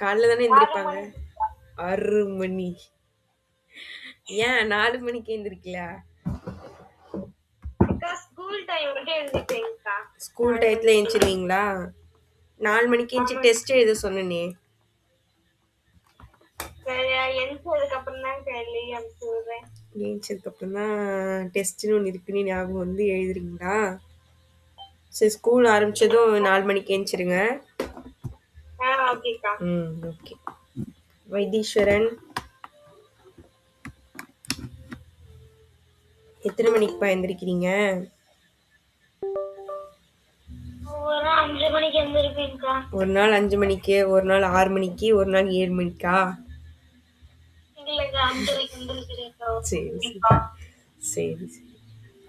காலைல தானே 6 எந்திரிப்பாங்க. மணிக்கு 6 மணி. ஏன் 4 மணிக்கு எந்திரிக்கலையா? அக்கா ஸ்கூல் டைம் மட்டும் எழுந்திருப்பேன்க்கா ஸ்கூல் 4 டயத்துல மணிக்கு. எந்திரிச்சிருவீங்களா? 4 மணிக்கு எந்திரிச்சு ஆமாங்க. டெஸ்ட் எழுத சொன்னனே. சரி எழுந்ததுக்கு அப்புறம் தான் எழுதி அனுப்பிச்சு விடுறேன். ஏந்திச்சதுக்கு அப்புறம் தான் டெஸ்ட்னு ஒன்று இருக்குன்னு ஞாபகம் வந்து எழுதுறீங்களா? சரி ஸ்கூல் ஆரம்பிச்சதும் 4 மணிக்கு எந்திரிச்சிருங்க. ஓகேக்கா. ஓகே. வைத்தீஸ்வரன் எத்தனை மணிக்குப்பா எந்திரிக்கிறீங்க? ஒரு 5 மணிக்கு எழுந்திருப்பேன்க்கா. ஒரு நாள் 5 மணிக்கு, ஒரு நாள் 6 மணிக்கு, ஒரு நாள் 7 மணிக்கா? இல்லக்கா 5:30க்கு எழுந்திருக்கிறேன்க்கா. சரி சரி சரி சரி.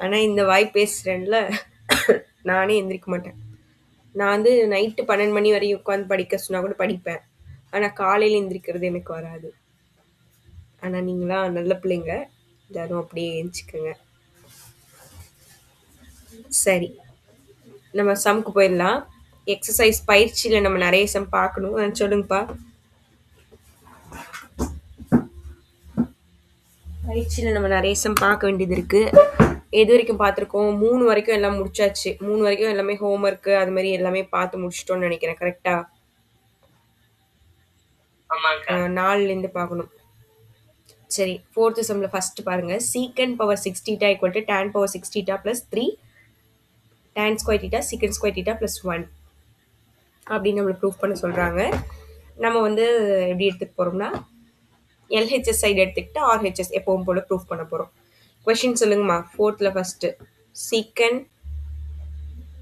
ஆனா இந்த வாய் பேசுறேன்ல நானே எந்திரிக்க மாட்டேன். நான் வந்து நைட்டு 12 மணி வரையும் உட்காந்து படிக்க சொன்னா கூட படிப்பேன். ஆனா காலையில எந்திரிக்கிறது எனக்கு வராது. ஆனா நீங்களாம் நல்ல பிள்ளைங்க. எல்லாரும் அப்படியே எந்திரிச்சுக்கோங்க. சரி, நம்ம சம்க்கு போயிடலாம். எக்ஸசைஸ் பயிற்சியில நம்ம நிறைய சம் பார்க்கணும். சொல்லுங்கப்பா. பயிற்சியில நம்ம நிறைய சம் பார்க்க வேண்டியது இருக்கு. எது வரைக்கும் பார்த்துருக்கோம்? 3 வரைக்கும் எல்லாம் முடிச்சாச்சு. 3 வரைக்கும் எல்லாமே ஹோம்ஒர்க்கு அது மாதிரி எல்லாமே பார்த்து முடிச்சிட்டோம்னு நினைக்கிறேன். கரெக்டா? 4லேருந்து பார்க்கணும். சரி, 4th சம்ல ஃபர்ஸ்ட் பாருங்க. Secant power 6 theta equal to tan power 6 theta plus 3 tan square theta secant square theta plus 1 அப்படின்னு நம்மளை ப்ரூஃப் பண்ண சொல்றாங்க. நம்ம வந்து எப்படி எடுத்துக்க போறோம்னா எல்ஹெச்எஸ் சைடு எடுத்துக்கிட்டு ஆர்ஹெச்எஸ் எப்பவும் போல ப்ரூஃப் பண்ண போறோம். கொஸ்டின் சொல்லுங்கம்மா. 4th first secant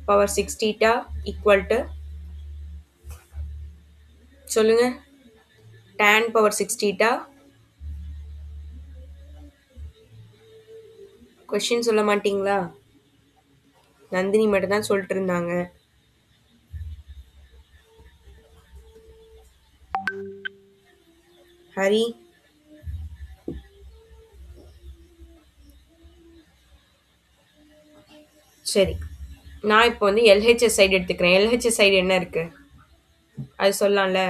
power 6 theta equal to சொல்லுங்க tan பவர் 6 தீட்டா. கொஸ்டின் சொல்ல மாட்டீங்களா? நந்தினி மட்டும் தான் சொல்லிட்டு இருந்தாங்க. ஹரி சரி, நான் இப்போ வந்து எல்ஹெச்எஸ் சைடு எடுத்துக்கிறேன். எல்ஹெச்எஸ் சைடு என்ன இருக்கு அது சொல்லலாம்ல.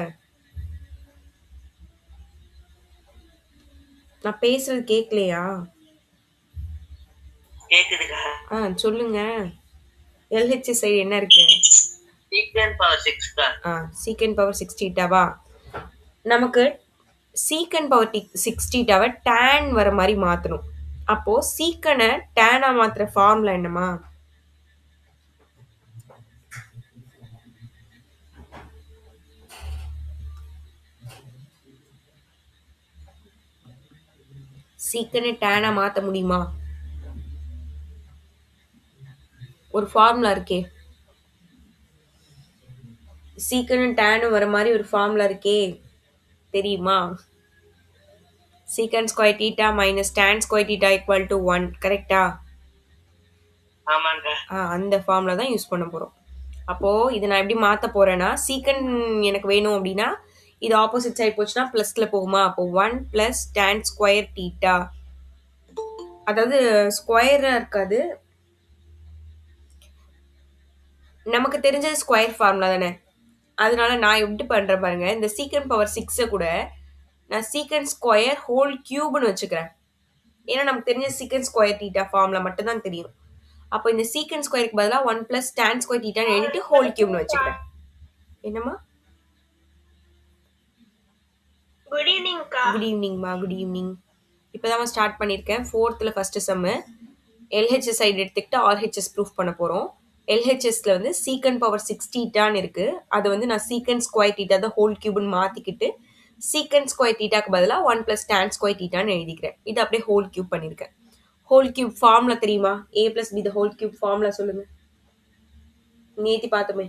நான் பேசுறது கேட்கலையா? சொல்லுங்க. எல்ஹெச்எஸ் சைடு என்ன இருக்கு? Secant power 6. Secant power 6 தீட்டாவா? நமக்கு சீக்கண்ட் பவர் 6 தீட்டாவை tan வர மாதிரி மாற்றணும். அப்போ சீக்கனை டேனா மாற்றுற ஃபார்முலா என்னம்மா? சீக்கனை டேனா மாற்ற முடியுமா? ஒரு ஃபார்முலா இருக்கே. சீக்கனும் டேனும் வர மாதிரி ஒரு ஃபார்முலா இருக்கே, தெரியுமா? Secant square theta minus tan square theta equal to 1. கரெக்டா? ஆமாங்க. அந்த ஃபார்முலா தான் யூஸ் பண்ண போகிறோம். அப்போது இதை நான் எப்படி மாற்ற போகிறேன்னா, சீக்கண்ட் எனக்கு வேணும் அப்படின்னா இது ஆப்போசிட் சைடு போச்சுன்னா ப்ளஸில் போகுமா? அப்போ 1 ப்ளஸ் tan ஸ்கொயர் தீட்டா. அதாவது ஸ்கொயராக இருக்காது, நமக்கு தெரிஞ்சது ஸ்கொயர் ஃபார்முலா தானே. அதனால நான் எப்படி பண்ணுறேன் பாருங்க. இந்த சீக்கண்ட் பவர் 6 கூட நான் சீக்கண்ட் ஸ்கொயர் ஹோல் கியூப்னு வச்சுக்கிறேன். ஏன்னா நமக்கு தெரிஞ்ச சீக்கண்ட் ஸ்கொயர் தீட்டா ஃபார்முலா மட்டும் தான் தெரியும். அப்போ இந்த சீக்கண்ட் ஸ்கொயருக்கு பதிலாக 1 ப்ளஸ் tan ஸ்கொயர் தீட்டான்னு எழுதிட்டு ஹோல் கியூப்னு வச்சுக்கிறேன். என்னம்மா? குட் ஈவினிங்க்கா. குட் ஈவினிங்மா. Good evening. இப்போ தான் ஸ்டார்ட் பண்ணியிருக்கேன். 4th ஃபர்ஸ்ட் சம்மு எல்ஹெச்எஸ் சைடு எடுத்துக்கிட்டு ஆர்ஹெச்எஸ் ப்ரூஃப் பண்ண போகிறோம். எல்ஹெச்எஸ்ல வந்து சீக்கண்ட் பவர் 6 தீட்டான்னு இருக்கு. அது வந்து நான் சீக்கண்ட் ஸ்கொயர் தீட்டா தான் ஹோல் கியூப்னு மாற்றிக்கிட்டு சீக்கண்ட் ஸ்கொயர் தீட்டாக்கு பதிலாக 1 ப்ளஸ் tan ஸ்கொயர் தீட்டான்னு எழுதிக்கிறேன். இது அப்படியே ஹோல் கியூப் பண்ணியிருக்கேன். ஹோல் கியூப் ஃபார்முலா தெரியுமா? a + b the whole cube formula சொல்லுங்க. நேத்தி பார்த்தோமே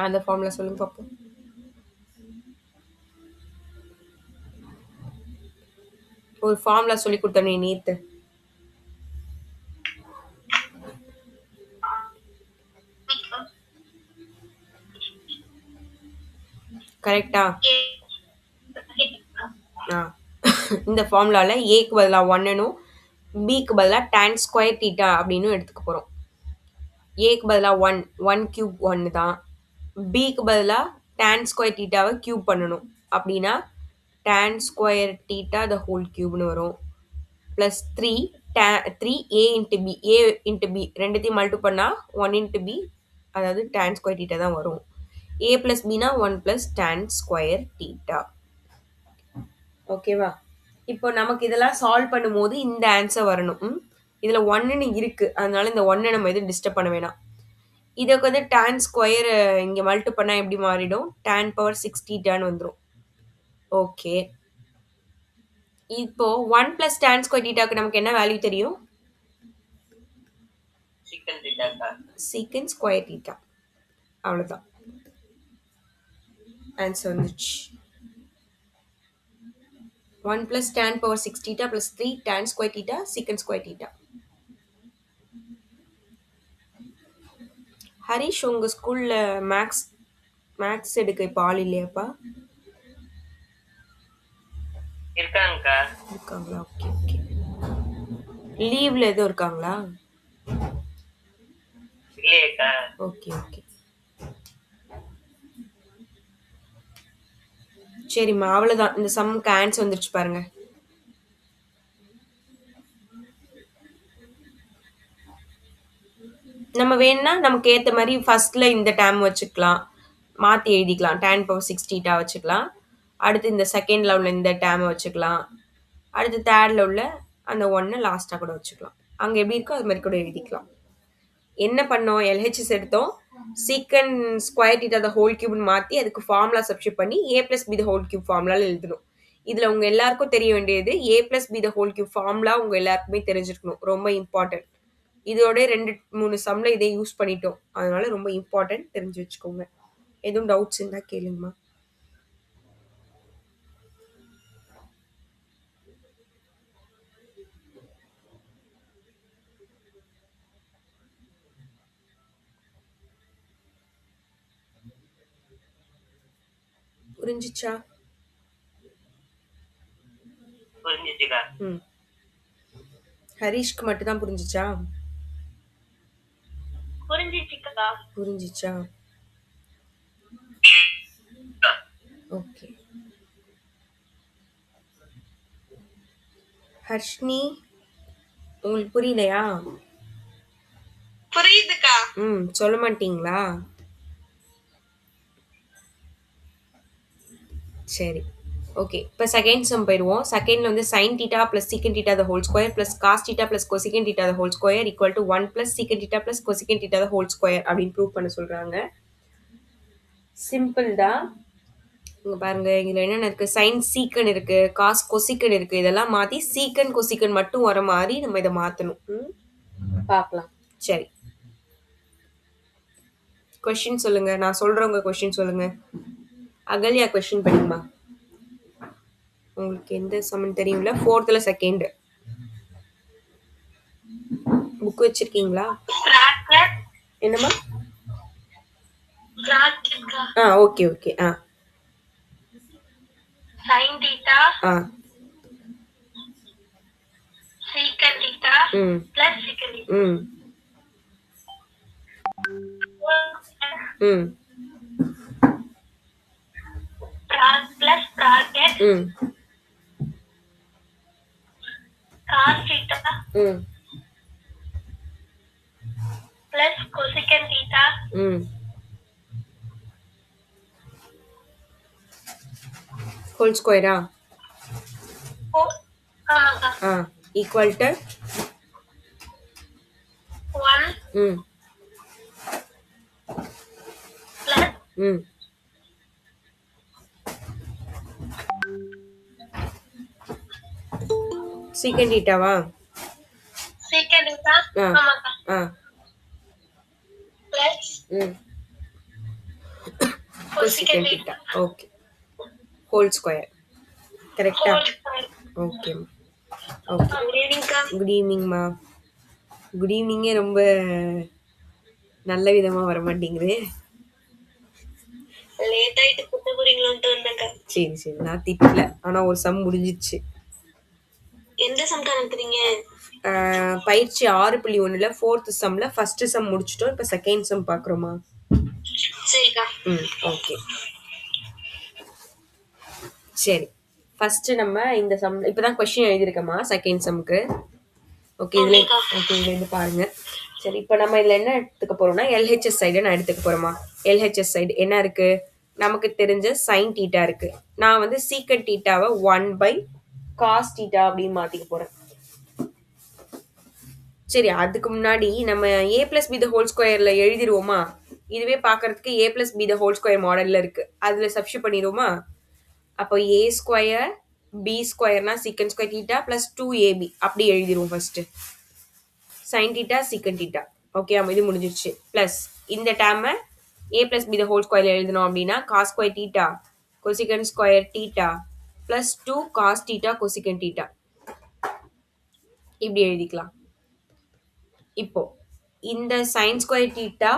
அந்த ஃபார்முலா சொல்லுங்க பார்ப்போம். ஒரு ஃபார்முலா சொல்லி கொடுத்தனே நேத்து. கரெக்டா? இந்த ஃபார்முலால ஏக்கு பதிலாக 1னும் பிக்கு பதிலாக tan ஸ்கொயர் தீட்டா அப்படின்னு எடுத்துக்க போகிறோம். ஏக்கு பதிலாக 1 கியூப் 1 தான். பிக்கு பதிலாக tan ஸ்கொயர் தீட்டாவை கியூப் பண்ணணும். அப்படின்னா tan square theta the whole கியூப்னு வரும். Plus 3 a into b, a into b ரெண்டுத்தையும் மல்டி பண்ணால் 1 இன்ட்டு பி, அதாவது tan ஸ்கொயர் தீட்டா தான் வரும். a ப்ளஸ் பினா 1 ப்ளஸ் tan ஸ்கொயர் தீட்டா. ஓகேவா? இப்போ நமக்கு இதெல்லாம் சால்வ் பண்ணும்போது இந்த ஆன்சர் வரணும். இதில் 1ன்னு இருக்குது, அதனால இந்த 1 நம்ம எதுவும் டிஸ்டர்ப் பண்ண வேணாம். இதுக்கு வந்து tan ஸ்கொயர் இங்கே மல்டி பண்ணால் எப்படி மாறிடும்? tan பவர் 6 தீட்டான்னு வந்துடும். ஓகே, இப்போ 1 ப்ளஸ் tan ஸ்கொயர் தீட்டாக்கு நமக்கு என்ன வேல்யூ தெரியும்? சீக்கன் ஸ்கொயர் தீட்டா. அவ்வளோதான், ஆன்சர் வந்துச்சு. 1 plus tan power 6 theta plus 3 tan square theta secant square theta. Harish, உங்க ஸ்கூல்ல மேக்ஸ் எடுக்க இப்போ ஆள் இல்லையாப்பா? இருக்காங்களா? Okay okay. லீவ்ல எதுவும் இருக்காங்களா? ஓகே ஓகே, சரிம்மா, அவ்வளோதான். இந்த சம்முக்கு ஆன்சர் வந்துருச்சு பாருங்க. நம்ம வேணும்னா நமக்கு ஏற்ற மாதிரி ஃபர்ஸ்ட்ல இந்த டேம் வச்சுக்கலாம், மாற்றி எழுதிக்கலாம். tan பவர் 6 தீட்டா வச்சுக்கலாம். அடுத்து இந்த செகண்ட்ல உள்ள இந்த டேமை வச்சுக்கலாம். அடுத்து தேர்டில் உள்ள அந்த 1 லாஸ்ட்டாக கூட வச்சுக்கலாம். அங்கே எப்படி இருக்கோ அது மாதிரி கூட எழுதிக்கலாம். என்ன பண்ணோம்? எல்ஹெச்எஸ் எடுத்தோம், secant square theta the whole கியூப்னு மாற்றி அதுக்கு ஃபார்முலா சப்ஸ்டிட் பண்ணி a plus b the whole cube ஃபார்முலாவில் எழுதணும். இதில் உங்கள் எல்லாருக்கும் தெரிய வேண்டியது a plus b the whole cube formula உங்கள் எல்லாருக்குமே தெரிஞ்சிருக்கணும், ரொம்ப இம்பார்ட்டன்ட். இதோட 2-3 சம்மில் இதை யூஸ் பண்ணிட்டோம், அதனால ரொம்ப இம்பார்ட்டன்ட், தெரிஞ்சு வச்சுக்கோங்க. எதுவும் டவுட்ஸ் இருந்தால் கேளுங்கம்மா. புரிஞ்சிச்சா? ஹரிஷ்க்கு மட்டும் தான் புரிஞ்சிச்சா? புரிஞ்சிச்சா? ஓகே. ஹர்ஷ்னி, உங்களுக்கு புரியலையா? புரியுதுக்கா. சொல்ல மாட்டீங்களா? சரி, ஓகே. இப்போ செகண்ட் சம் போயிடுவோம். செகண்டில் வந்து sine theta plus secant theta the whole square plus cos theta plus cosecant theta the whole square equal to 1 plus secant theta plus cosecant theta the whole square அப்படின்னு prove பண்ண சொல்கிறாங்க. Simple தான். இங்கே பாருங்கள், இதில் என்னென்ன இருக்குது? சைன் சீக்கன் இருக்குது, காஸ் கொசிக்கன் இருக்குது. இதெல்லாம் மாற்றி சீக்கன் கொசிக்கன் மட்டும் வர மாதிரி நம்ம இதை மாற்றணும். பார்க்கலாம். சரி, கொஷின் சொல்லுங்கள். நான் சொல்கிறவங்க கொஷின் சொல்லுங்கள். அகல்யா கொஷின் படிக்குமா? உங்களுக்கு எந்த சமன் தெரியும்ல? 4th செகண்ட் புக் வச்சிருக்கீங்களா? என்னம்மா? Okay okay. sin theta secant theta plus secant theta plus bracket cos theta plus cosecant theta whole ஸ்கொயரா? ஆமாக்கா. ஈக்குவல் டு 1 plus சீக்கன் தீட்டாவா? secant theta. ஆமாக்கா. plus cosecant theta. Okay, whole square. கரெக்டா? Okay okay. Good ஈவினிங்மா. Good ஈவினிங்கே ரொம்ப நல்ல விதமாக வர மாட்டேங்குது. லேட் ஆயிட்டு குத்த போறீங்களோன்ட்டு வந்தேன்க்கா. சரி சரி, நான் திட்டல, ஆனால் ஒரு சம் முடிஞ்சிச்சு. எந்த சம் காமிக்கிறீங்க? பயிற்சி 6.1ல 4th சம்ல ஃபர்ஸ்ட் சம் முடிச்சிட்டோம். இப்போ செகண்ட் சம் பார்க்குறோமா? சரிக்கா. ஓகே. சரி. ஃபர்ஸ்ட் நம்ம இந்த சம் இப்பதான் கொஸ்டின் எழுதியிருக்கோமா செகண்ட் சம்க்கு. ஓகே இதுல ஓகே இதுல இருந்து பாருங்க. சரி இப்போ நம்ம இதுல என்ன எடுத்துக்க போறோம்னா எல்ஹெச்எஸ் சைடு நான் எடுத்துக்க போறோமா. எல்ஹெச்எஸ் சைடு என்ன இருக்கு, நமக்கு தெரிஞ்ச சைன் தீட்டா இருக்கு. நான் வந்து சீக்கன் தீட்டாவை 1/cos தீட்டா அப்படின்னு மாத்திக்க போறேன். சரி அதுக்கு முன்னாடி நம்ம a plus b the whole ஸ்கொயர்ல எழுதிருவோமா. இதுவே பார்க்கறதுக்கு a plus b the whole square மாடல்ல இருக்கு, அதுல சப்ஸ்டிட் பண்ணிடுவோமா. அப்போ a ஸ்கொயர் b ஸ்கொயர்னா சீக்கன் ஸ்கொயர் தீட்டா பிளஸ் 2ab அப்படி எழுதிருவோம் first. Sine theta secant theta okay இது முடிஞ்சிருச்சு. பிளஸ் இந்த டேர்மை a plus b the whole ஸ்கொயர்ல எழுதணும் அப்படின்னா cos square theta cosecant square theta plus 2 cos theta cosecant theta இப்படி எழுதிக்கலாம். இப்போ இந்த sine square theta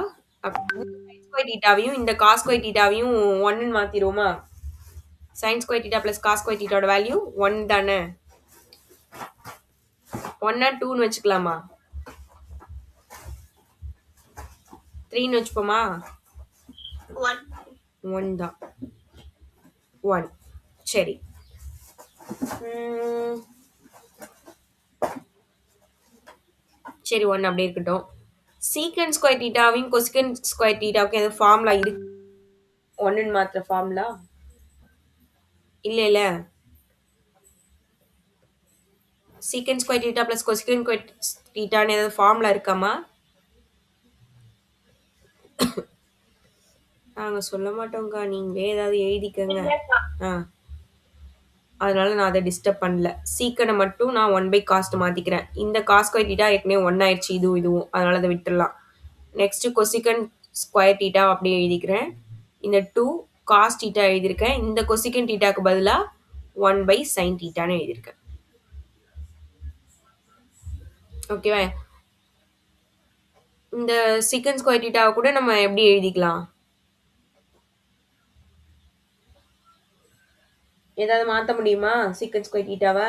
sine square தீட்டாவையும் இந்த காஸ் ஸ்கொயர் தீட்டாவையும் 1 மாத்திருவோமா. Sine square theta plus cos square தீட்டாவோட வேல்யூ 1 தானே. 1 2ன்னு வச்சுக்கலாமா, 3ன்னு வச்சுப்போமா. 1 தான் 1. சரி சரி 1 அப்படியே இருக்கட்டும். சீக்கன் ஸ்கொயர் தீட்டாவையும் கொசிகன் ஸ்கொயர் தீட்டாவுக்கும் எதாவது ஃபார்முலா இருக்கு 1ன்னு மாத்திர ஃபார்முலா இல்ல. Secant square theta plus cosecant square தீட்டான்னு ஏதாவது ஃபார்முலா இருக்காமா. நாங்க சொல்ல மாட்டோம்க்கா, நீங்களே ஏதாவது எழுதிக்கங்க. அதனால நான் அதை டிஸ்டர்ப் பண்ணல. சீக்கனை மட்டும் நான் 1/cos மாத்திக்கிறேன். இந்த காஸ் ஸ்கொயர் தீட்டா ஏற்கனவே 1 ஆயிடுச்சு இதுவும் அதனால அதை விட்டுடலாம். நெக்ஸ்ட் கொசிகன் ஸ்கொயர் தீட்டா அப்படியே எழுதிக்கிறேன். இந்த 2 காஸ் தீட்டா எழுதியிருக்கேன். இந்த கொசிகன் தீட்டாக்கு பதிலாக 1/sin தீட்டான்னு எழுதியிருக்கேன். ஓகேவா. இந்த சீக்கன் ஸ்கொயர் தீட்டாவை கூட நம்ம எப்படி எழுதிக்கலாம், ஏதாவது மாற்ற முடியுமா. சீக்கன் ஸ்கொயர் தீட்டாவை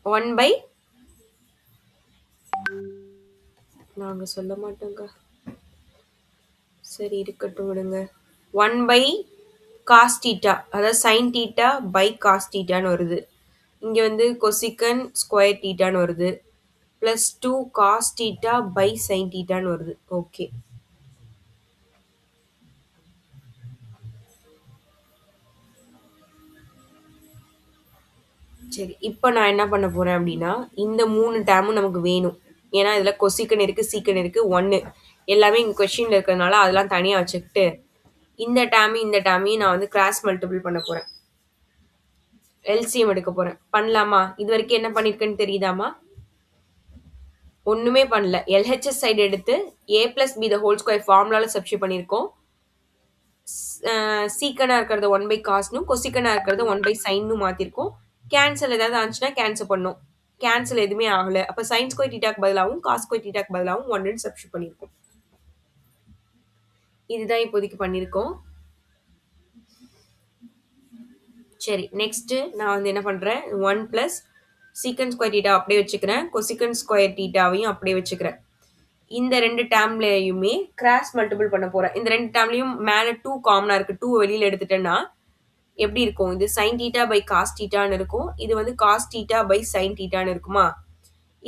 1 நாங்க சொல்ல மாட்டோங்க. சரி இருக்கட்டும் விடுங்க. 1/cos தீட்டா அதாவது சைன் தீட்டா பை காஸ் தீட்டான்னு வருது. இங்க வந்து கொசிகன் ஸ்கொயர் தீட்டான்னு வருது. Plus 2 cos theta by sine தீட்டான்னு வருது. ஓகே சரி இப்போ நான் என்ன பண்ண போறேன் அப்படின்னா இந்த 3 டேர்மும் நமக்கு வேணும். ஏன்னா இதில் கொசிக்கன் இருக்குது சீக்கன் இருக்குது 1 எல்லாமே இங்கே கொஷினில் இருக்கிறதுனால அதெல்லாம் தனியாக வச்சுக்கிட்டு இந்த டேர்மையும் நான் வந்து கிராஸ் மல்டிபிள் பண்ண போகிறேன். எல்சிஎம் எடுக்க போகிறேன். பண்ணலாமா. இது வரைக்கும் என்ன பண்ணியிருக்கேன்னு தெரியுதாமா. ஒன்றுமே பண்ணல. எல்ஹெச்எஸ் சைடு எடுத்து a plus b the whole square ஃபார்முலாவில் சப்ஸ்டிட் பண்ணியிருக்கோம். சீக்கனாக இருக்கிறத 1/cosனும் கொசிக்கனாக இருக்கிறத 1/sinனும் மாற்றிருக்கோம். கேன்சல் ஏதாவது ஆச்சுன்னா கேன்சல் பண்ணோம். கேன்சல் எதுவுமே ஆகலை. அப்போ சைன் ஸ்கொயர் தீட்டாக்கு பதிலாகவும் காஸ் ஸ்கொயர் தீட்டாக்கு பதிலாகவும் 1ன்னு சப்ஸ்டிட் பண்ணியிருக்கோம். இதுதான் இப்போதைக்கு பண்ணியிருக்கோம். சரி நெக்ஸ்ட்டு நான் வந்து என்ன பண்ணுறேன் 1 + சீக்கன் ஸ்கொயர் தீட்டா அப்படியே வச்சுக்கிறேன். கொசிக்கன் ஸ்கொயர் தீட்டாவையும் அப்படியே வச்சுக்கிறேன். இந்த 2 டேர்ம்லையுமே கிராஸ் மல்டிபிள் பண்ண போகிறேன். இந்த 2 டேர்ம்லையும் மேலே 2 காமனாக இருக்குது. 2 வெளியில் எடுத்துட்டேன்னா எப்படி இருக்கும், இது சைன் தீட்டா பை காஸ் தீட்டான்னு இருக்கும். இது வந்து காஸ் தீட்டா பை சைன் தீட்டான்னு இருக்குமா.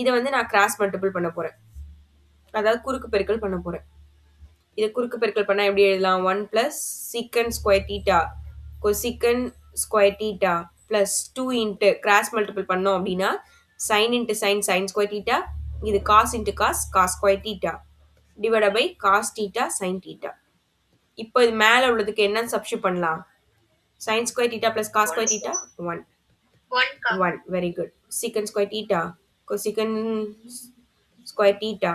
இதை வந்து நான் கிராஸ் மல்டிபிள் பண்ண போகிறேன், அதாவது குறுக்கு பெருக்கல் பண்ண போகிறேன். இதை குறுக்கு பெருக்கல் பண்ணால் எப்படி எழுதலாம். 1 + secant square theta cosecant square theta plus 2 into cross multiple பண்ணோம் அப்படின்னா sine into sine sine square theta, இது cos into cos cos square theta divide by cos theta sine theta. இப்போ இது மேலே உள்ளதுக்கு என்ன சப்ஸ்டிட் பண்ணலாம். Sine square theta plus cos square theta 1 very good. Secant square theta cosecant square theta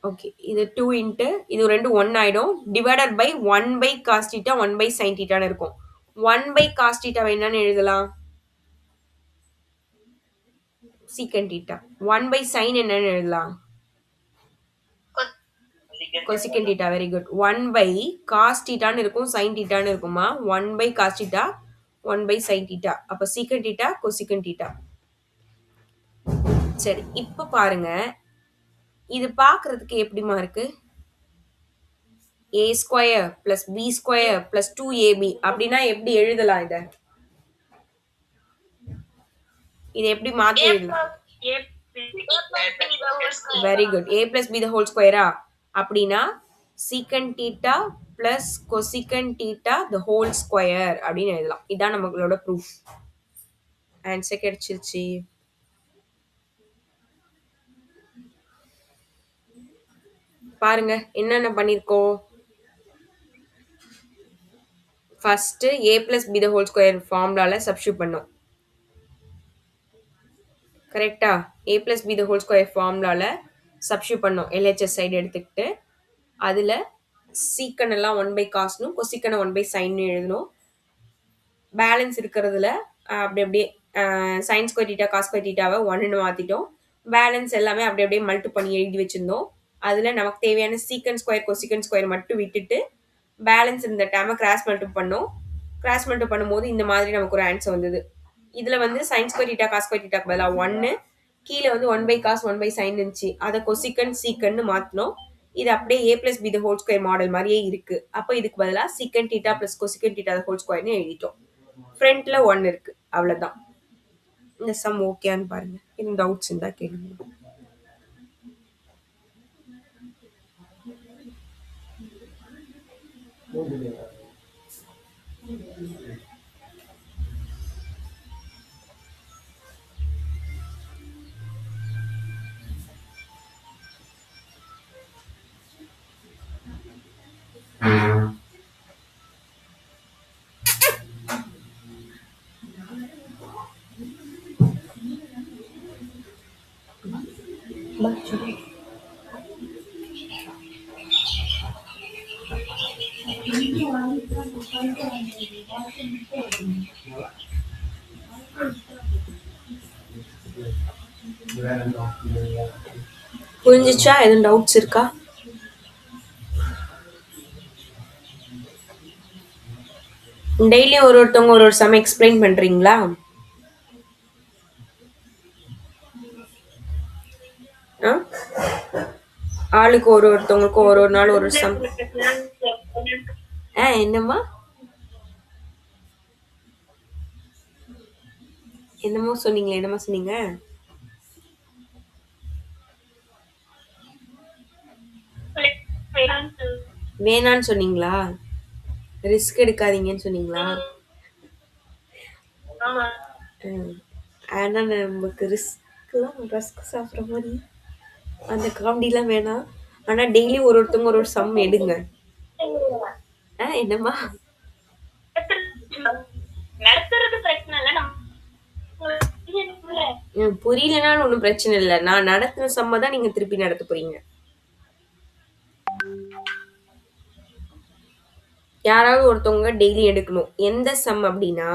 okay இது 2 into இது ரெண்டு 1 ஆகிடும் divided by 1/cos theta 1/sin தீட்டான்னு இருக்கும். 1/cos தீட்டாவை என்னன்னு எழுதலாம், சீக்கன் தீட்டா. 1/sin என்னன்னு எழுதலாம், கொசிக்கன் தீட்டா. Very good. 1/cos தீட்டான்னு இருக்கும் sin தீட்டான்னு இருக்குமா. 1/cos theta 1/sin theta. அப்போ சீக்கன் தீட்டா கொசிக்கன் தீட்டா. சரி இப்போ பாருங்க இது பார்க்கறதுக்கு எப்படிமா இருக்கு. A square plus b square plus 2ab அப்படின்னா எப்படி எழுதலாம் இதை? இதை எப்படி மாற்றி எழுதலாம்? Very good. a plus b the whole square அப்படின்னா secant theta plus cosecant theta the whole square அப்படின்னு எழுதலாம். இதான் நம்மளோட ப்ரூஃப். ஆன்சர் கிடைச்சிருச்சு. பாருங்க என்னென்ன பண்ணிருக்கோம். First a plus b the whole square ஃபார்முலால சப்ஸ்டிட்யூட் பண்ணோம். கரெக்டா? a plus b the whole square ஃபார்முலால சப்ஸ்டிட்யூட் பண்ணோம். LHS சைடு எடுத்துக்கிட்டு அதுல சீக்கன் எல்லாம் 1 by cosனும் கொசிக்கனை 1 by sin எழுதணும். பேலன்ஸ் இருக்கிறதுல அப்படி அப்படியே sine square theta cos square டீட்டாவை 1ன்னு மாற்றிட்டோம். பேலன்ஸ் எல்லாமே அப்படி அப்படியே மல்டி பண்ணி எழுதி வச்சிருந்தோம். அதில் நமக்கு தேவையான சீக்கன் ஸ்கொயர் கொசிக்கன் ஸ்கொயர் மட்டும் விட்டுட்டு பேலன்ஸ் இருந்த டைமை கிராஸ் மல்டி பண்ணோம். கிராஸ் மல்டி பண்ணும்போது இந்த மாதிரி நமக்கு ஒரு ஆன்சர் வந்தது. இதில் வந்து sine square theta cos square டீட்டாக்கு பதிலாக 1, கீழே வந்து 1 by cos 1 by sin இருந்துச்சு. அதை கொசிக்கன் சீக்கன்னு மாற்றினோம். இது அப்படியே a plus b the whole square model மாதிரியே இருக்கு. அப்போ இதுக்கு பதிலாக சீக்கன் டீட்டா பிளஸ் கொசிக்கன் டீட்டா ஹோல் ஸ்கொயர்னு எழுதிட்டோம். ஃப்ரண்ட்ல 1 இருக்கு. அவ்வளவுதான். இந்த சம் ஓகேன்னு பாருங்க. இன்னும் டவுட்ஸ் இருந்தா கேளுங்க. புரிஞ்சிச்சா? எதுவும் டவுட்ஸ் இருக்கா? டெய்லி ஒருத்தவங்க ஒரு சம் எக்ஸ்பிளைன் பண்றீங்களா? ஆளுக்கு ஒருத்தவங்களுக்கும் ஒரு நாள் ஒரு சம். என்னம்மா என்னமோ சொன்னீங்களே, என்னமா சொன்னீங்க? வேணான்னு சொன்னீங்களா? ரிஸ்க் எடுக்காதீங்கன்னு சொன்னீங்களா? ஆனா நமக்கு ரஸ்க் சாப்பிட்ற மாதிரி அந்த காமெடிலாம் வேணாம். ஆனா டெய்லி ஒருத்தவங்க ஒரு சம் எடுங்க. என்னம்மா புரியலனாலும் ஒன்றும் பிரச்சனை இல்லை. நான் நடத்தின சம்ம தான் நீங்க திருப்பி நடத்த போறீங்க. யாராவது ஒருத்தவங்க டெய்லி எடுக்கணும். எந்த சம் அப்படின்னா,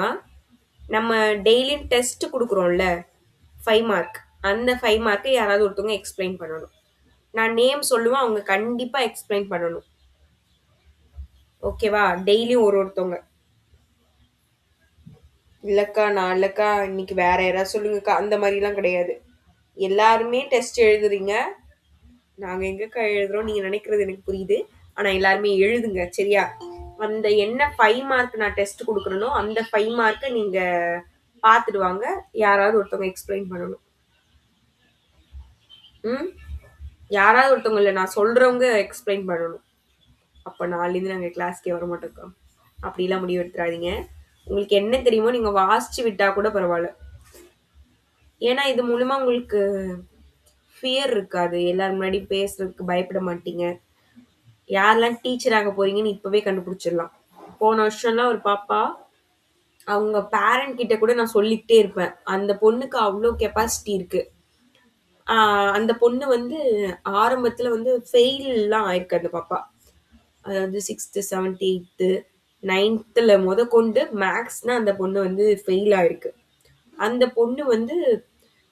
நம்ம டெய்லி டெஸ்ட் கொடுக்குறோம்ல 5 மார்க், அந்த 5 மார்க்கை யாராவது ஒருத்தவங்க எக்ஸ்பிளைன் பண்ணணும். நான் நேம் சொல்லுவேன், அவங்க கண்டிப்பா எக்ஸ்பிளைன் பண்ணணும். ஓகேவா? டெய்லியும் ஒருத்தவங்க. இல்லக்கா நான் இல்லக்கா இன்னைக்கு வேற யாராவது சொல்லுங்கக்கா, அந்த மாதிரிலாம் கிடையாது. எல்லாருமே டெஸ்ட் எழுதுறீங்க. நாங்க எங்கக்கா எழுதுறோம் நீங்க நினைக்கிறது எனக்கு புரியுது. ஆனா எல்லாருமே எழுதுங்க சரியா? அந்த என்ன 5 மார்க் நான் டெஸ்ட் கொடுக்குறனோ அந்த 5 மார்க்கை நீங்க பார்த்துடுவாங்க. யாராவது ஒருத்தவங்க எக்ஸ்பிளைன் பண்ணணும். யாராவது ஒருத்தவங்க இல்லை, நான் சொல்றவங்க எக்ஸ்பிளைன் பண்ணணும். அப்போ நாளிலேருந்து நாங்கள் கிளாஸ்க்கே வர மாட்டோம்க்கா. அப்படிலாம் முடிவு எடுத்துறாதீங்க. உங்களுக்கு என்ன தெரியுமோ நீங்க வாசிச்சு விட்டா கூட பரவாயில்ல. ஏன்னா இது மூலமா உங்களுக்கு ஃபியர் இருக்காது. எல்லாரும் முன்னாடி பேசுறதுக்கு பயப்பட மாட்டீங்க. யாரெல்லாம் டீச்சர் ஆக போறீங்கன்னு இப்பவே கண்டுபிடிச்சிடலாம். போன வருஷம்லாம் ஒரு பாப்பா, அவங்க பேரண்ட் கிட்ட கூட நான் சொல்லிக்கிட்டே இருப்பேன், அந்த பொண்ணுக்கு அவ்வளோ கெப்பாசிட்டி இருக்கு. அந்த பொண்ணு வந்து ஆரம்பத்துல வந்து ஃபெயில்லாம் ஆயிருக்கு அந்த பாப்பா. அதாவது 6th 7th 8th 9th கொண்டு மேக்ஸ்னா அந்த பொண்ணு வந்து ஃபெயில் ஆயிருக்கு. அந்த பொண்ணு வந்து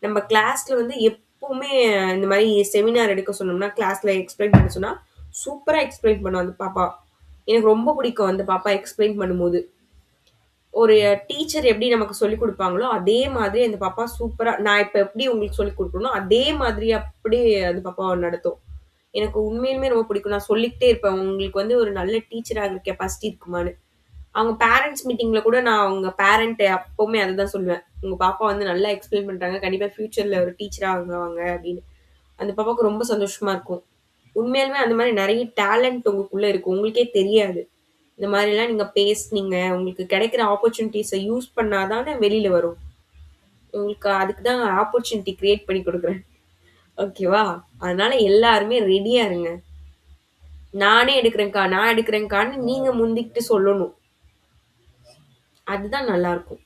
நம்ம கிளாஸ்ல வந்து எப்பவுமே இந்த மாதிரி செமினார் எடுக்க சொன்னோம்னா, கிளாஸ்ல எக்ஸ்பிளைன் பண்ண சொன்னா சூப்பரா எக்ஸ்பிளைன் பண்ணும் அந்த பாப்பா. எனக்கு ரொம்ப பிடிக்கும் அந்த பாப்பா எக்ஸ்பிளைன் பண்ணும்போது. ஒரு டீச்சர் எப்படி நமக்கு சொல்லிக் கொடுப்பாங்களோ அதே மாதிரி அந்த பாப்பா சூப்பரா, நான் இப்ப எப்படி உங்களுக்கு சொல்லிக் கொடுக்கணும் அதே மாதிரி அப்படியே அந்த பாப்பா நடத்தும். எனக்கு உண்மையிலுமே ரொம்ப பிடிக்கும். நான் சொல்லிக்கிட்டே இருப்பேன், உங்களுக்கு வந்து ஒரு நல்ல டீச்சர் ஆகுற கெப்பாசிட்டி இருக்குமான்னு. அவங்க பேரண்ட்ஸ் மீட்டிங்ல கூட நான் அவங்க பேரண்ட் அப்பவுமே அததான் சொல்லுவேன். உங்க பாப்பா வந்து நல்லா எக்ஸ்பிளைன் பண்றாங்க. கண்டிப்பா ஃபியூச்சர்ல ஒரு டீச்சரா ஆகுவாங்க அப்படின்னு. அந்த பாப்பாவுக்கு ரொம்ப சந்தோஷமா இருக்கும். உண்மையாலுமே அந்த மாதிரி நெறைய டேலண்ட் உங்களுக்குள்ள இருக்கு. உங்களுக்கே தெரியாது. இந்த மாதிரிலாம் நீங்க பேசுனீங்க. உங்களுக்கு கிடைக்கிற ஆப்பர்ச்சுனிட்டீஸ யூஸ் பண்ணா தானே வெளில வரும். உங்களுக்கு அதுக்கு தான் ஆப்பர்ச்சுனிட்டி கிரியேட் பண்ணி குடுக்குறேன். ஓகேவா? அதனால எல்லாருமே ரெடியா இருங்க. நானே எடுக்கிறேன்க்கா, நான் எடுக்கிறேன்க்கான்னு நீங்க முந்திக்கிட்டு சொல்லணும். அதுதான் நல்லாருக்கும்.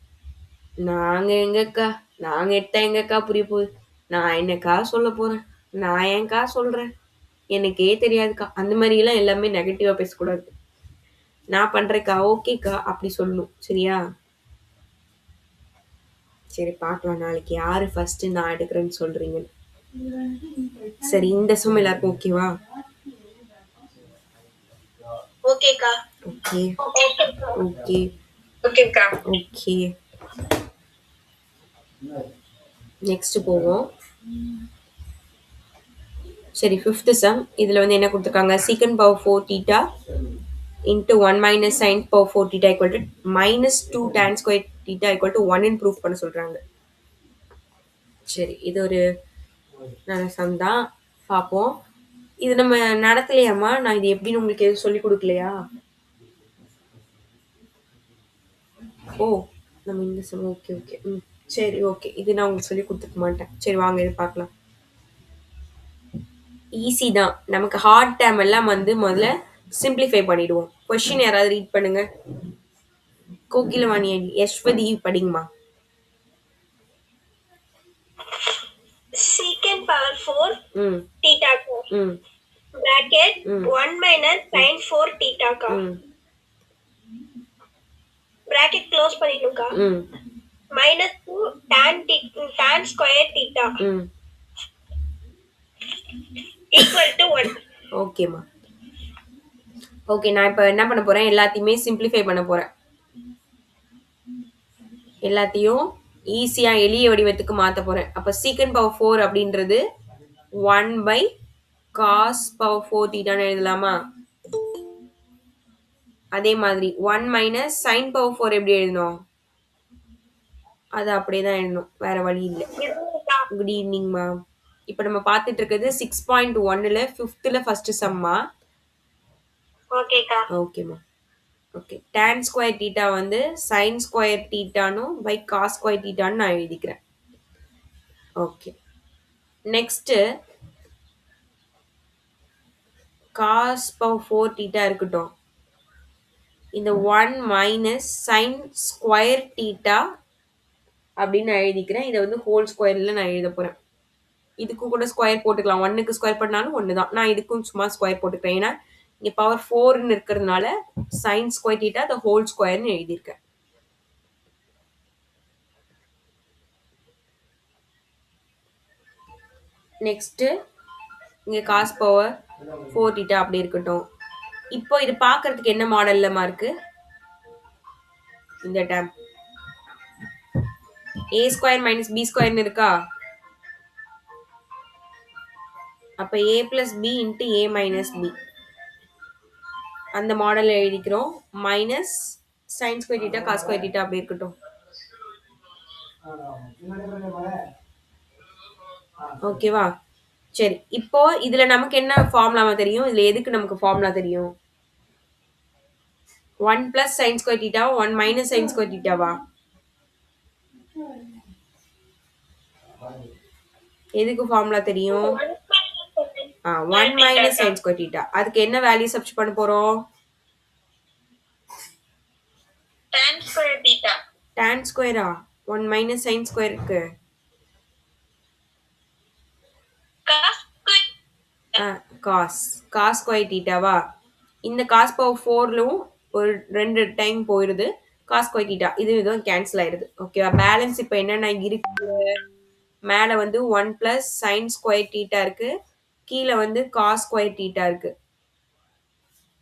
நாங்க எங்கக்கா, நாங்க எடுத்தா எங்கக்கா புரிய போகுது? நான் என்னக்கா சொல்லப் போறேன்? நான் ஏன்க்கா சொல்றேன்? எனக்கே தெரியாதுக்கா. அந்த மாரிலாம் எல்லாமே நெகட்டிவா பேசக்கூடாது. நான் பண்றேன்க்கா, ஓகேக்கா அப்படி சொல்லணும். சரியா? சரி பார்க்கலாம் நாளைக்கு யாரு ஃபர்ஸ்ட் நான் எடுக்கிறேன்னு சொல்றீங்கன்னு. சரி இந்த சம் எல்லாருக்கும் ஓகேவா? ஓகேக்கா. ஓகே. ஓகேக்கா. ஓகே. ஓகேக்கா. ஓகே. நெக்ஸ்ட் போவோம். சரி 5th சம். இதுல வந்து என்ன குடுத்திருக்காங்க? secant power 4 theta into 1 minus sin power 4 theta equal to minus 2 tan square theta equal to 1 ன்னு ப்ரூஃப் பண்ண சொல்றாங்க. சரி இது ஒரு நல்ல சம் தான். பார்ப்போம். இது நம்ம நடத்தலையாம்மா? நான் இது எப்படின்னு உங்களுக்கு எதுவும் சொல்லிக் கொடுக்கலையா? ஓ நம்ம இந்த சம் ஓகே ஓகே. சரி ஓகே. இது நான் உங்களுக்கு சொல்லி கொடுத்துக்க மாட்டேன். சரி வாங்க இது பார்க்கலாம். ஈஸி தான். நமக்கு ஹார்ட் டேர்ம் எல்லாம் வந்து முதல்ல சிம்பிளிஃபை பண்ணிடுவோம். கொஸ்டின் யாராவது ரீட் பண்ணுங்க. கோகிலவாணி யஸ்வதி படிங்கம்மா. secant power 4 ம் theta का ம் bracket 1 minus sin 4 theta का ம் bracket close பண்ணிடுங்க. ம் minus 2 tan square theta ம் equal to 1. ஓகேம்மா. ஓகே நான் இப்போ என்ன பண்ண போறேன்? எல்லாத்தையுமே சிம்பிளிஃபை பண்ண போறேன். எல்லாத்தையும் ஈஸியா எளிய வடிவத்துக்கு மாத்த போறேன். அப்ப secant power 4 அப்படின்றது 1 by cos power 4 தீட்டான்னு எழுதலாமா? அதே மாதிரி 1 minus sin power 4 எப்படி எழுதணும்? அது அப்படியே தான் எழுதணும். வேற வழி இல்லை. Good evening ma'am. இப்போ நம்ம பார்த்துட்டு இருக்கிறது 6.1ல 5th ஃபர்ஸ்ட் சம்மா. ஓகேக்கா. ஓகேம்மா. ஓகே tan ஸ்கொயர் தீட்டா வந்து sin ஸ்கொயர் தீட்டானும் பை cos ஸ்கொயர் தீட்டான்னு நான் எழுதிக்கிறேன். Okay next cos power 4 theta இருக்கட்டும். இந்த 1 மைனஸ் sin ஸ்கொயர் தீட்டா அப்படின்னு நான் எழுதிக்கிறேன். இதை வந்து ஹோல் ஸ்கொயர்ல நான் எழுத போறேன். இதுக்கும் கூட ஸ்கொயர் போட்டுக்கலாம். 1க்கு ஸ்கொயர் பண்ணாலும் 1 தான். நான் இதுக்கும் சும்மா ஸ்கொயர் போட்டுக்கிறேன். ஏன்னா இங்க பவர் 4ன்னு இருக்கிறதுனால sin square theta the whole ஸ்கொயர்னு எழுதியிருக்கேன். நெக்ஸ்ட் இங்க cos பவர் 4 தீட்டா அப்படி இருக்கட்டும். இப்போ இது பார்க்கிறதுக்கு என்ன மாடல்லமா இருக்கு? இந்த term a square minus b ஸ்கொயர்னு இருக்கா? அப்ப a plus b into a minus b அந்த மாடல் எழுதிக்கிறோம். Minus sin square theta cos square theta அப்படி இருக்கட்டும். ஓகேவா? சரி இப்போ இதுல நமக்கு என்ன ஃபார்முலாவா தெரியும்? இதுல எதுக்கு நமக்கு ஃபார்முலா தெரியும்? 1 பிளஸ் sin ஸ்கொயர் தீட்டாவா 1 மைனஸ் sin ஸ்கொயர் தீட்டாவா? எதுக்கு ஃபார்முலா தெரியும்? 1 மைனஸ் sin ஸ்கொயர் தீட்டா. அதுக்கு என்ன வேல்யூ சப்ஸ்டிட் பண்ண போறோம்? tan square theta. tan ஸ்கொயரா? 1 மைனஸ் sin ஸ்கொயருக்கு cos cos ஸ்கொயர் தீட்டாவா? இந்த cos பவர் 4லும் ஒரு 2 டைம் போயிருது. cos ஸ்கொயர் தீட்டா இதுவும் கேன்சல் ஆயிருது. ஓகேவா? பேலன்ஸ் இப்போ என்னென்ன இருக்கு? மேல வந்து 1 பிளஸ் sin ஸ்கொயர் தீட்டா இருக்கு. கீழே வந்து cos ஸ்கொயர் தீட்டா இருக்கு.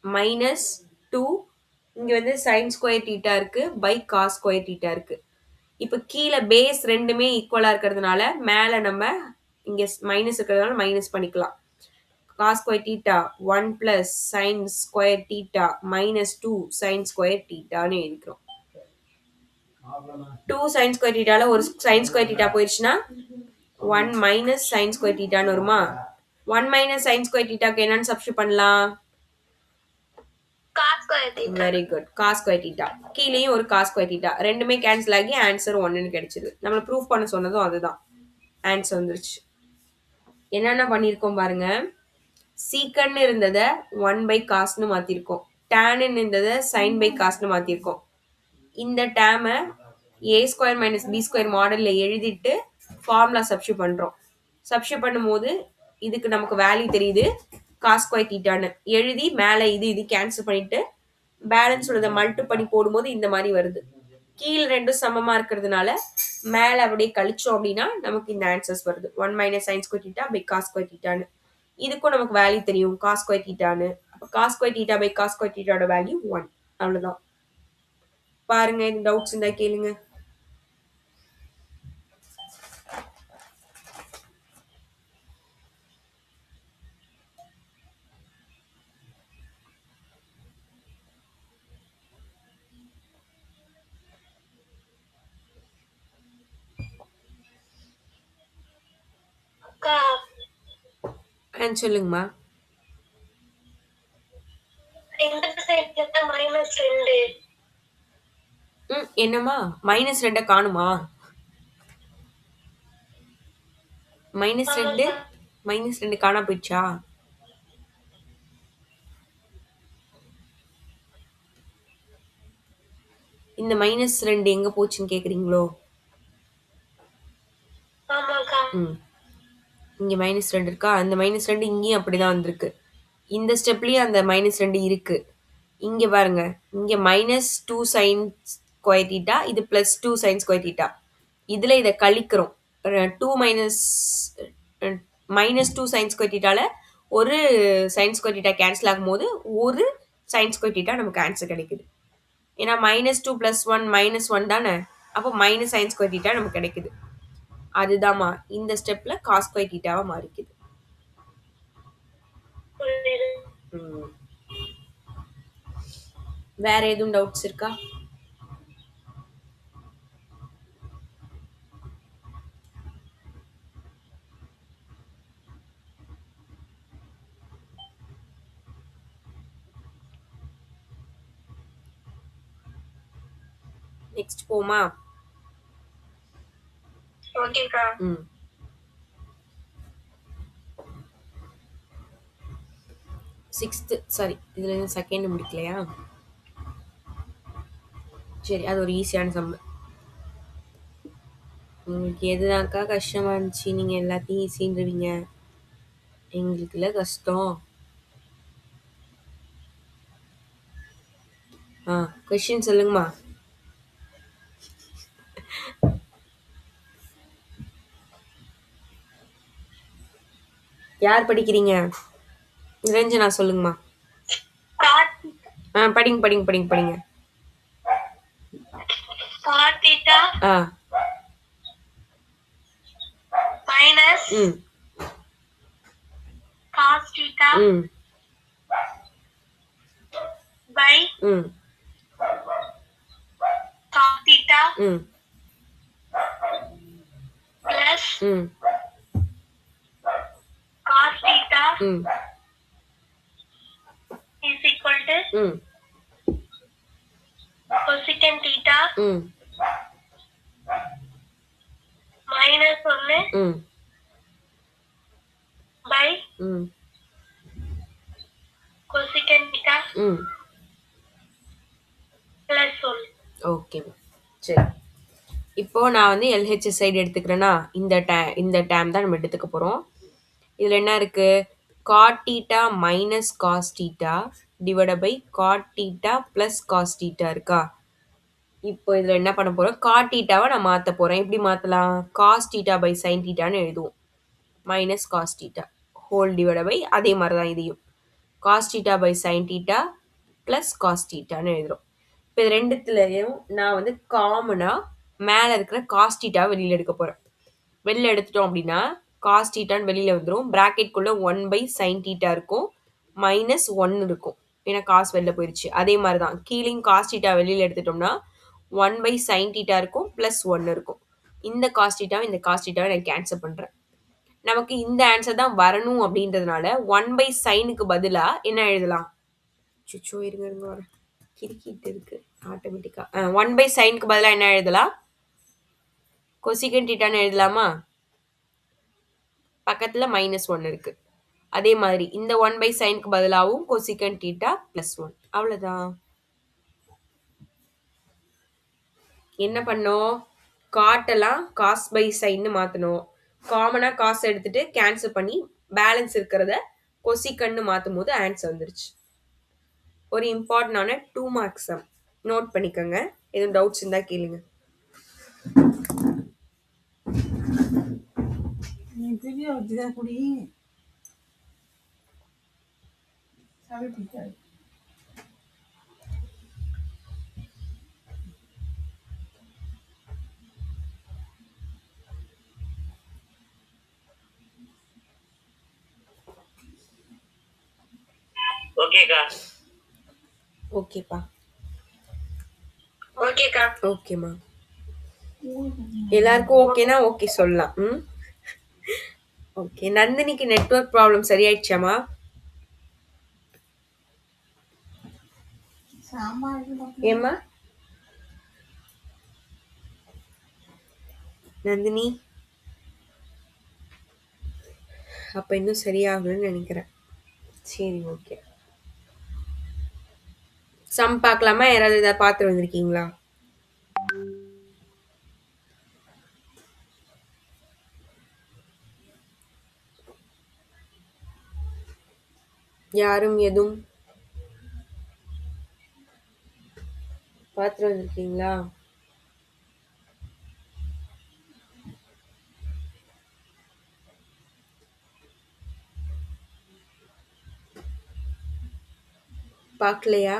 மைனஸ் 2 இங்க வந்து sin ஸ்கொயர் தீட்டா இருக்கு பை cos ஸ்கொயர் தீட்டா இருக்கு. இப்போ கீழே பேஸ் ரெண்டுமே ஈக்குவலா இருக்கிறதுனால மேல நம்ம இங்க மைனஸ் இருக்கிறதுனால மைனஸ் பண்ணிக்கலாம். Cos square theta 1 plus sine square theta minus 2 sine square தீட்டான்னு எழுதிக்கிறோம். 2 சைன் ஸ்கொயர் தீட்டால ஒரு சைன் ஸ்கொயர் தீட்டா போயிடுச்சுன்னா 1 மைனஸ் சைன் ஸ்கொயர் தீட்டான்னு வருமா? 1 மைனஸ் சைன் ஸ்கொயர் தீட்டாக்கு என்னன்னு சப்ஸ்டிட் பண்ணலாம்? cos square theta. Very good. Cos square theta. கீழேயும் ஒரு காஸ் ஸ்கொயர் தீட்டா. ரெண்டுமே கேன்சல் ஆகி ஆன்சர் 1ன்னு கிடைச்சது. நம்மள ப்ரூஃப் பண்ண சொன்னதும் அதுதான். ஆன்சர் வந்துருச்சு. என்னென்ன பண்ணியிருக்கோம் பாருங்க. சீக்கன்னு இருந்ததை 1 பை காஸ்னு மாற்றிருக்கோம். டேன்னு இருந்ததை சைன் பை காஸ்னு மாற்றிருக்கோம். இந்த டேமை ஏ ஸ்கொயர் மைனஸ் பி ஸ்கொயர் மாடலில் எழுதிட்டு ஃபார்முலா சப்ஸ்டிட் பண்ணுறோம். சப்ஸ்டிட் பண்ணும்போது இதுக்கு நமக்கு வேல்யூ தெரியுது காஸ் ஸ்கொயர் தீட்டான்னு எழுதி மேலே இது கேன்சல் பண்ணிட்டு பேலன்ஸ் உள்ளதை மல்டி பண்ணி போடும்போது இந்த மாதிரி வருது. கீழ் ரெண்டும் சமமாக இருக்கிறதுனால மேலே அப்படியே கழிச்சோம் அப்படின்னா நமக்கு இந்த ஆன்சர்ஸ் வருது. 1 minus sine square theta by cos square தீட்டான்னு. இதுக்கும் நமக்கு வேல்யூ தெரியும் காஸ் ஸ்கொயர் தீட்டான்னு. அப்போ cos square theta by cos square தீட்டாவோட வேல்யூ 1. அவ்வளோதான். பாருங்க, இது டவுட்ஸ் இருந்தா கேளுங்க. அக்கா சொல்லுங்கம்மா. இந்த சைடுல -2. என்னம்மா -2 காணுமா? -2 காணா போயிடுச்சா? இந்த -2 எங்க போச்சுன்னு கேக்குறீங்களோ? ஆமாக்கா. இங்க -2 இருக்கா? அந்த -2 இங்கேயும் அப்படிதான் வந்திருக்கு. இந்த ஸ்டெப்லயும் அந்த -2 இருக்கு. இங்க பாருங்க, இங்க -2 சைன் ஸ்கொயர் தீட்டா, இது +2 சைன் ஸ்கொயர் தீட்டா. இதுல இதை கழிக்கிறோம். 2 -2 சைன் ஸ்கொயர் தீட்டால ஒரு சைன் ஸ்கொயர் தீட்டா கேன்சல் ஆகும்போது ஒரு சைன் ஸ்கொயர் தீட்டா நமக்கு ஆன்சர் கிடைக்குது. ஏன்னா -2 + 1 -1 தானே. அப்போ மைனஸ் சைன் ஸ்கொயர் தீட்டா நமக்கு கிடைக்குது. அதுதாம்மா இந்த ஸ்டெப்ல காஸ் ஸ்கொயர் தீட்டாவா மாறிக்குது. வேற எதுவும் டவுட்ஸ் இருக்கா? நெக்ஸ்ட் போமா? ஓகேக்கா. 6th சாரி, இதுல செகண்ட் முடிக்கலையா? சரி, அது ஒரு ஈஸியான சம். உங்களுக்கு எதுதான்க்கா கஷ்டமா இருந்துச்சு? நீங்க எல்லாத்தையும் ஈஸின்றீங்க. எங்களுக்குல கஷ்டம். கொஸ்டின் சொல்லுங்கம்மா. யார் படிக்கிறீங்க? நிரஞ்சனா சொல்லுங்கம்மா. படிங்க படிங்க படிங்க படிங்க. cos theta minus cos theta by cos theta plus cos theta is equal to cosecant theta minus 1 by cosecant theta plus 1. Okay, சரி. இப்போ நான் வந்து LHS சைடு எடுத்துக்கிறேன்னா இந்த டேம் தான் நம்ம எடுத்துக்க போகிறோம். இதில் என்ன இருக்குது? cot theta minus cos theta divided by cot theta plus cos theta இருக்கா? இப்போ இதில் என்ன பண்ண போகிறோம்? cot thetaவை நான் மாற்ற போகிறேன். எப்படி மாற்றலாம்? cos theta by sin thetaன்னு எழுதுவோம். Minus cos theta whole divide by அதே மாதிரி தான் இதையும் cos theta by sin theta plus cos thetaன்னு எழுதுகிறோம். இப்போ இது ரெண்டுத்துலையும் நான் வந்து காமனாக மேலே இருக்கிற cos theta வெளியில் எடுக்க போகிறேன். வெளியில் எடுத்துட்டோம் அப்படின்னா காஸ் டீட்டான்னு வெளியில் வந்துடும். ப்ராக்கெட்குள்ளே 1/sin தீட்டா இருக்கும், -1 இருக்கும். ஏன்னா காஸ் வெளில போயிடுச்சு. அதே மாதிரி தான் கீழேயும் காஸ் டீட்டா வெளியில் எடுத்துட்டோம்னா 1/sin தீட்டா இருக்கும், +1 இருக்கும். இந்த காஸ் டீட்டாவை இந்த காஸ் டீட்டாவை நான் கேன்சல் பண்ணுறேன். நமக்கு இந்த ஆன்சர் தான் வரணும் அப்படின்றதுனால 1/sinக்கு பதிலாக என்ன எழுதலாம்? சுச்சோ இருங்க இருங்க வர கிரிக்கிட்டு இருக்கு ஆட்டோமேட்டிக்காக. 1/sinக்கு பதிலாக என்ன எழுதலாம்? கொசிகன் தீட்டான்னு எழுதலாமா? பக்கத்தில் -1 இருக்கு. அதே மாதிரி இந்த 1/sinக்கு பதிலாகவும் கொசிகன் தீட்டா +1. அவ்வளோதான். என்ன பண்ணோம்? காட்டெல்லாம் cos/sin மாற்றணும். காமனாக காசு எடுத்துட்டு கேன்சல் பண்ணி பேலன்ஸ் இருக்கிறத கொசிகன்னு மாற்றும் போது ஆன்சர் வந்துருச்சு. ஒரு இம்பார்ட்டண்டான 2 மார்க்ஸ் சம் நோட் பண்ணிக்கோங்க. எதுவும் டவுட்ஸ் இருந்தால் கேளுங்க. ஓகேக்கா. ஓகேப்பா. ஓகேக்கா. ஓகேம்மா. எல்லாருக்கும் ஓகேனா ஓகே சொல்லலாம். ஓகே. நந்தினிக்கு நெட்வொர்க் ப்ராப்ளம் சரியாயிடுச்சாமா? ஏம்மா நந்தினி அப்ப இன்னும் சரியாகலன்னு நினைக்கிறேன். சரி ஓகே. சம் பார்க்கலாமா? யாராவது இதை பார்த்து வந்திருக்கீங்களா? யாரும் எதுவும் பார்த்து வந்திருக்கீங்களா? பார்க்கலையா?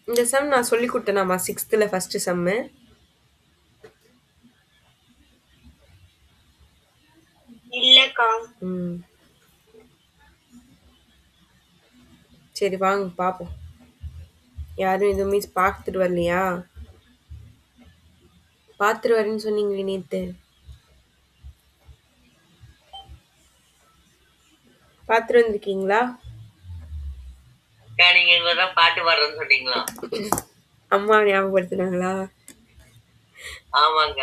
இந்த சம் நான் சொல்லி கொடுத்தேனாமா 6th ஃபர்ஸ்ட் சம்மு. இல்லக்கா. சரி வாங்க பார்ப்போம். யாரும் எதுவுமே பார்த்துட்டு வரலையா? பார்த்துட்டு வரேன்னு சொன்னீங்களே நேற்று. பார்த்துட்டு வந்திருக்கீங்களா? நீங்க இங்கதான் பாட்டு பாடுறேன்னு சொன்னீங்களா? அம்மா ஞாபகப்படுத்தினாங்களா? ஆமாங்க.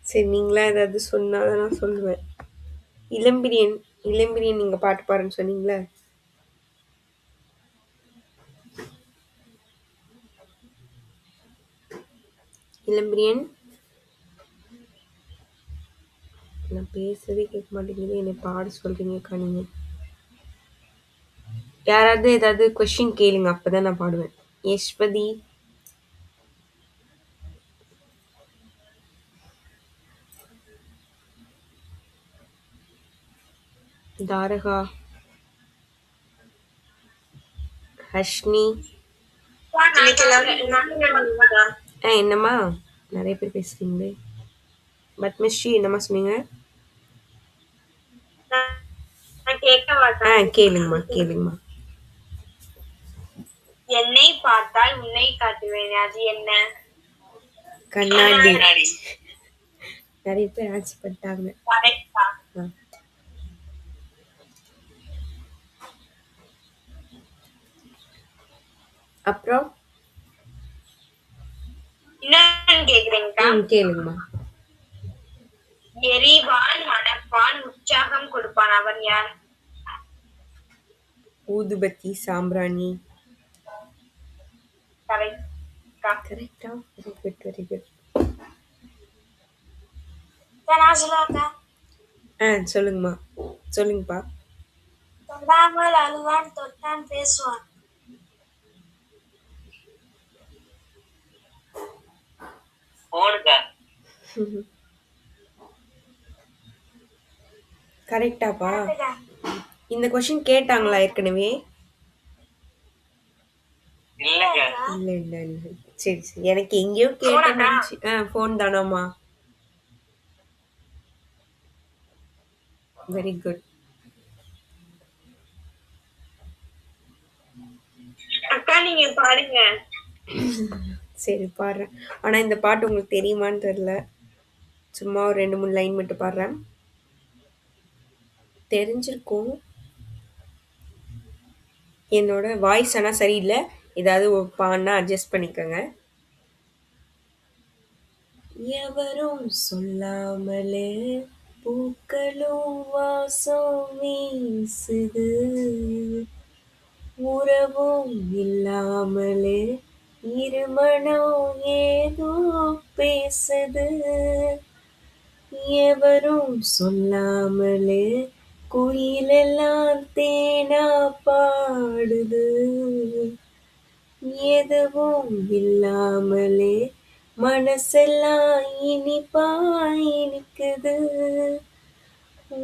சரி நீங்களா ஏதாவது சொன்னாதான் நான் சொல்லுவேன். இளம்பிரியன் இளம்பிரியன் நீங்க பாட்டு பாடுறேன்னு சொன்னீங்களா? இளம்பிரியன் நான் பேசுறதே கேட்க மாட்டேங்குது, என்னை பாட சொல்றீங்கக்கா நீங்க. யாராவது ஏதாவது கொஸ்டின் கேளுங்க, அப்பதான் நான் பாடுவேன். யஷ்வதி, தாரகா, ஹஷ்னி. என்னம்மா நிறைய பேர் பேசுறீங்களே. பத்மஸ்ரீ என்னம்மா சொன்னீங்க? கேளுங்கம்மா கேளுங்கம்மா. என்னை பார்த்தால் உன்னை காட்டுவேன், அது என்ன? கண்ணாடி. நிறைய பேர் ஆன்சர் பண்ணிட்டாங்க. அப்புறம் கேளுங்கம்மா. எரிவான், மணப்பான், உற்சாகம் கொடுப்பான், அவன் யார்? ஊதுபத்தி, சாம்பிராணி. கரெக்டா? Very good very good. சொல்லுங்கம்மா சொல்லுங்கப்பா. தொடாமல் அழுவான், தொட்டான் பேசுவான். கரெக்டாப்பா? இந்த கொஸ்டின் கேட்டாங்களா ஏற்கனவே? இல்ல இல்ல இல்ல. சரி சரி, எனக்கு எங்கேயோ கேட்டேன்னு. ஃபோன் தானாமா? Very good. அக்கா நீங்க பாடுங்க. சரி பாடுறேன். ஆனா இந்த பாட்டு உங்களுக்கு தெரியுமான்னு தெரியல. சும்மா ஒரு 2, 3 லைன் மட்டும் பாடுறேன். தெரிஞ்சிருக்கும். என்னோட வாய்ஸ் ஆனா சரியில்ல. ஏதாவது பாடுனா அட்ஜஸ்ட் பண்ணிக்கோங்க. எவரும் சொல்லாமலே பூக்களும் வாசம் வீசுது, உறவும் இல்லாமலே இருமணம் ஏதோ பேசுது, எவரும் சொல்லாமலே குயிலெல்லாம் தேனா பாடுது, எதுவும் இல்லாமலே மனசெல்லாம் இனிப்பா இனிக்குது,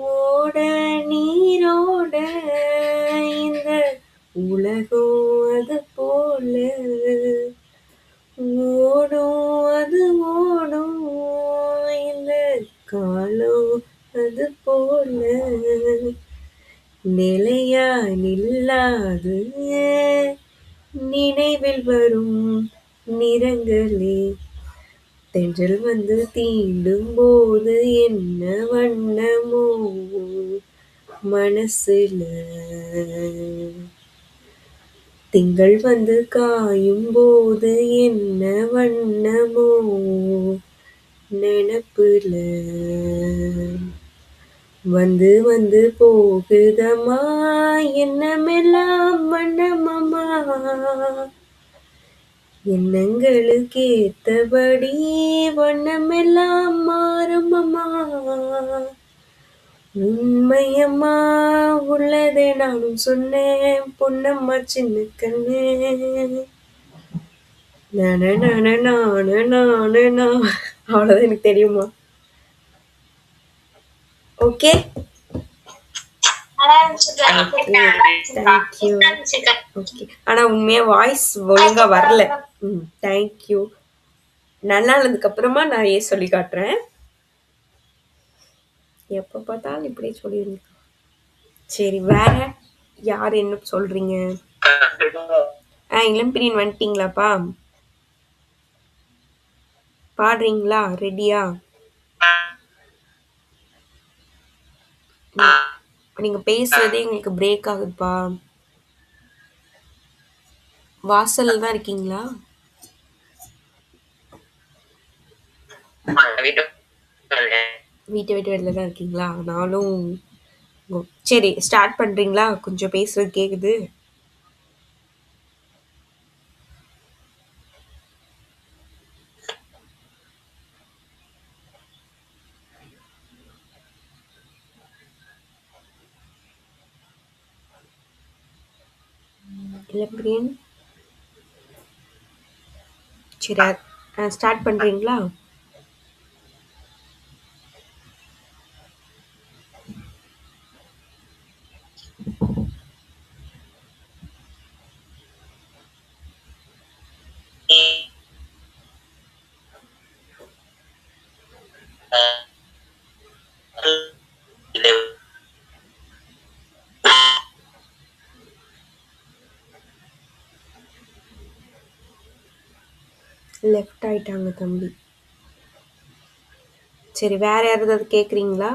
ஓட நீரோட இந்த உலகம் அது போல ஓடும், அது ஓடும் இந்த காலம் அது போல நிலையா நில்லாது நினைவில் வரும் நிறங்களே, தென்றல் வந்து தீண்டும் போது என்ன வண்ணமோ மனசுல, திங்கள் வந்து காயும் போது என்ன வண்ணமோ நினப்புல, வந்து வந்து போகுதம்மா எண்ணமெல்லாம் வண்ணமம்மா, எண்ணங்களுக்கு ஏத்தபடி வண்ணமெல்லாம் மாறுமம்மா, உண்மையம்மா உள்ளதை நானும் சொன்னேன் பொன்னம்மா சின்ன கண்ணு, அவ்வளவுதான் எனக்கு தெரியுமா. Okay, thank you. ஓகே, ஆனா உண்மையா வாய்ஸ் ஒழுங்கா வரல. தேங்க்யூ. நல்லா இருந்ததுக்கு அப்புறமா நான் சொல்லி காட்டுறேன். எப்ப பார்த்தாலும் இப்படியே சொல்லிருங்க. சரி, வேற யார் என்ன சொல்றீங்க? இளம்பிரியன் வந்துட்டீங்களாப்பா? பாடுறீங்களா? ரெடியா? நீங்க பேசுறதே எங்களுக்கு பிரேக் ஆகுதுப்பா. வாசல்ல தான் இருக்கீங்களா? வீட்டை விட்டு வெளில தான் இருக்கீங்களா? நானும். சரி, ஸ்டார்ட் பண்றீங்களா? கொஞ்சம் பேசுறது கேக்குது. இளம்பிரியன், சரி ஸ்டார்ட் பண்றீங்களா? லெஃப்ட் ஆயிட்டாங்க தம்பி. சரி, வேற யாராவது கேக்குறீங்களா?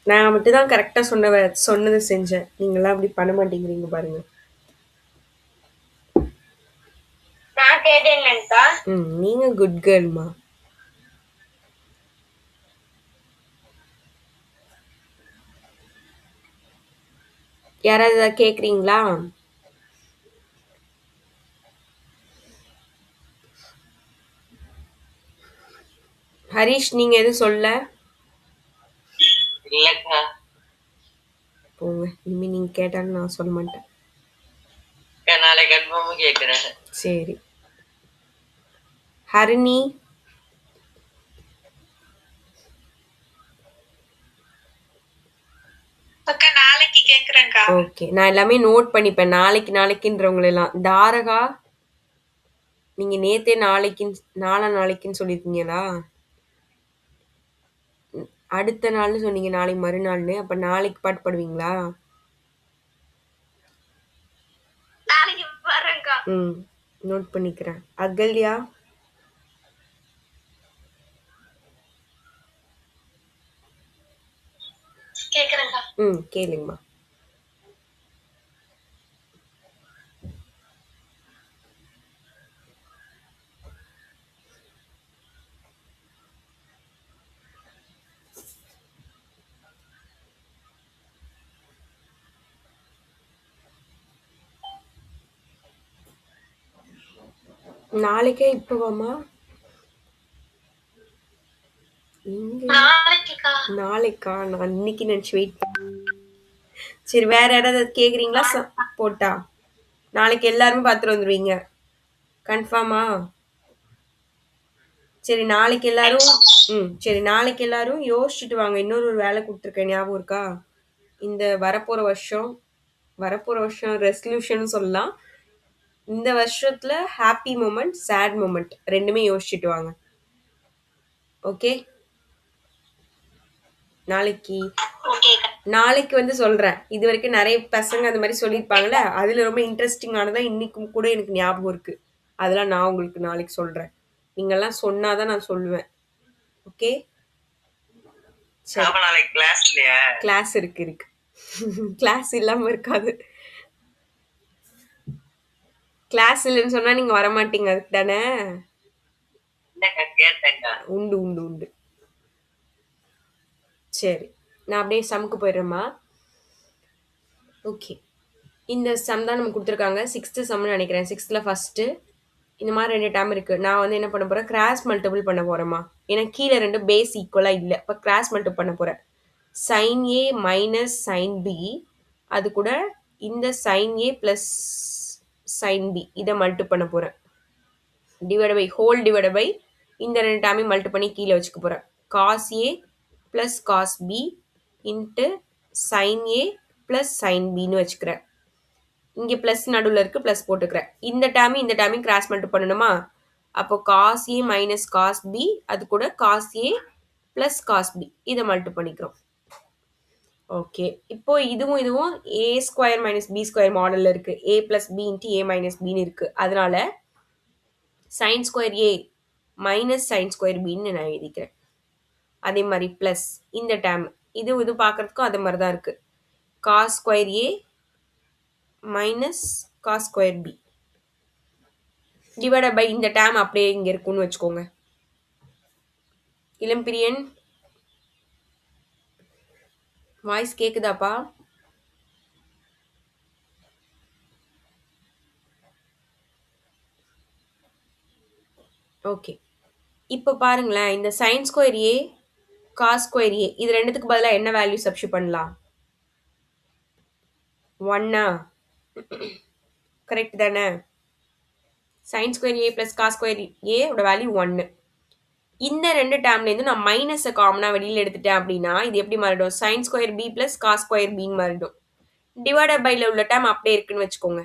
நான் மட்டும் தான் கரெக்டா சொன்னதை செஞ்சேன். நீங்களாம் அப்படி பண்ண மாட்டேங்கிறீங்க பாருங்க. நான் கேட்டேன்லங்கா. நீங்க குட் கேர்ள்மா. யாராவது ஏதாவது கேக்குறீங்களா? ஹரிஷ், நீங்க எதுவும் சொல்ல? இல்லக்கா. போங்க, இனிமே நீங்க கேட்டாலும் நான் சொல்ல மாட்டேன். நாளைக்கு கன்ஃபார்ம் கேக்குறேன். சரி, ஹரிணி. அக்கா நாளைக்கு கேக்குறேன்க்கா. ஓகே, நான் எல்லாமே நோட் பண்ணிப்பேன். நாளைக்குன்றவங்க எல்லாம். தாரகா, நீங்க நேத்தே நாளைக்குன்னு சொல்லிருக்கீங்களா? அடுத்த நாள்னு சொன்னீங்க, நாளைக்கு மறுநாள்னு. அப்ப நாளைக்கு பாட்டு பாடுவீங்களா? நாளைக்கு வரேன்க்கா. நோட் பண்ணிக்கிறேன். அகல்யா? கேக்குறேன்க்கா. கேளுங்கம்மா. நாளைக்கே இப்பவாம்மா? நாளைக்கா? நான் இன்னைக்கு நினைச்சு வெயிட். சரி, வேற யாராவது கேக்குறீங்களா? போட்டா நாளைக்கு எல்லாருமே பார்த்துட்டு வந்துருவீங்க. கன்ஃபார்மா? சரி, நாளைக்கு எல்லாரும் சரி, நாளைக்கு எல்லாரும் யோசிச்சுட்டு வாங்க. இன்னொரு ஒரு வேலை கொடுத்துருக்கேன், ஞாபகம் இருக்கா? இந்த வரப்போற வருஷம் ரெசல்யூஷன் சொல்லலாம். இந்த வருஷத்துல ஹாப்பி மூமெண்ட், சேட் மூமெண்ட் ரெண்டுமே யோசிச்சுட்டு வாங்க. ஓகே? நாளைக்கு வந்து சொல்றேன். இது வரைக்கும் நிறைய பசங்க அந்த மாதிரி சொல்லியிருப்பாங்கல்ல, அதுல ரொம்ப இன்ட்ரெஸ்டிங்கானதா இன்னைக்கும் கூட எனக்கு ஞாபகம் இருக்கு. அதெல்லாம் நான் உங்களுக்கு நாளைக்கு சொல்றேன். நீங்கெல்லாம் சொன்னாதான் நான் சொல்லுவேன். ஓகே? கிளாஸ் இருக்கு. கிளாஸ் இல்லாம இருக்காது. கிளாஸ் இல்லைன்னு சொன்னா நீங்க வரமாட்டீங்க, அதுக்கு தானே? உண்டு உண்டு உண்டு. சரி, நான் அப்படியே சம்க்கு போயிடுறேம்மா. ஓகே, இந்த சம் தான் நம்ம கொடுத்துருக்காங்க. 6th சம்னு நினைக்கிறேன். 6th ஃபர்ஸ்ட் இந்த மாதிரி 2 டேம் இருக்கு. நான் வந்து என்ன பண்ண போறேன், கிராஸ் மல்டிபிள் பண்ண போறேம்மா. ஏன்னா கீழே 2 பேஸ் ஈக்குவலா இல்லை. இப்போ கிராஸ் மல்டிபிள் பண்ண போறேன். sin a minus sin b, அது கூட இந்த sin a plus sin b இதை மல்டி பண்ண போறேன். டிவைட் பை இந்த 2 டேமையும் மல்டி பண்ணி கீழே வச்சுக்க போறேன். cos a plus cos b into sin a plus sin bன்னு வச்சுக்கிறேன். இங்கே ப்ளஸ் நடுவில் இருக்குது, ப்ளஸ் போட்டுக்கிறேன். இந்த டேமையும் கிராஸ் மல்டி பண்ணணுமா? அப்போ cos a minus cos b, அது கூட cos a plus cos b இதை மல்டி பண்ணிக்கிறோம். ஓகே, இப்போ இதுவும் a square minus b square மாடலில் இருக்கு. a plus b into a minus பின்னு இருக்கு. அதனால sin square a minus sin square பின்னு நான் எழுதிக்கிறேன். அதே மாதிரி பிளஸ் இந்த டேம் இது பார்க்கறதுக்கும் அதே மாதிரி தான் இருக்கு. cos square a minus cos square b divide by இந்த டேம் அப்படியே இங்க இருக்குன்னு வச்சுக்கோங்க. இளம்பிரியன், வாய்ஸ் கேக்குதாப்பா? ஓகே, இப்போ பாருங்களேன், இந்த sin square a cos square a இது ரெண்டுத்துக்கு பதிலாக என்ன வேல்யூ சப்ஸ்டிட்யூட் பண்ணலாம்? 1. கரெக்ட் தானே? sin square a plus cos square a ஓட வேல்யூ 1. இந்த 2 டேர்ம்லேருந்து நான் மைனஸை காமனாக வெளியில் எடுத்துட்டேன் அப்படின்னா இது எப்படி மாறிடும்? sin square b plus cos square பின்னு மாறிடும். டிவைடட் பைல உள்ள டேர்ம் அப்படியே இருக்குன்னு வச்சுக்கோங்க.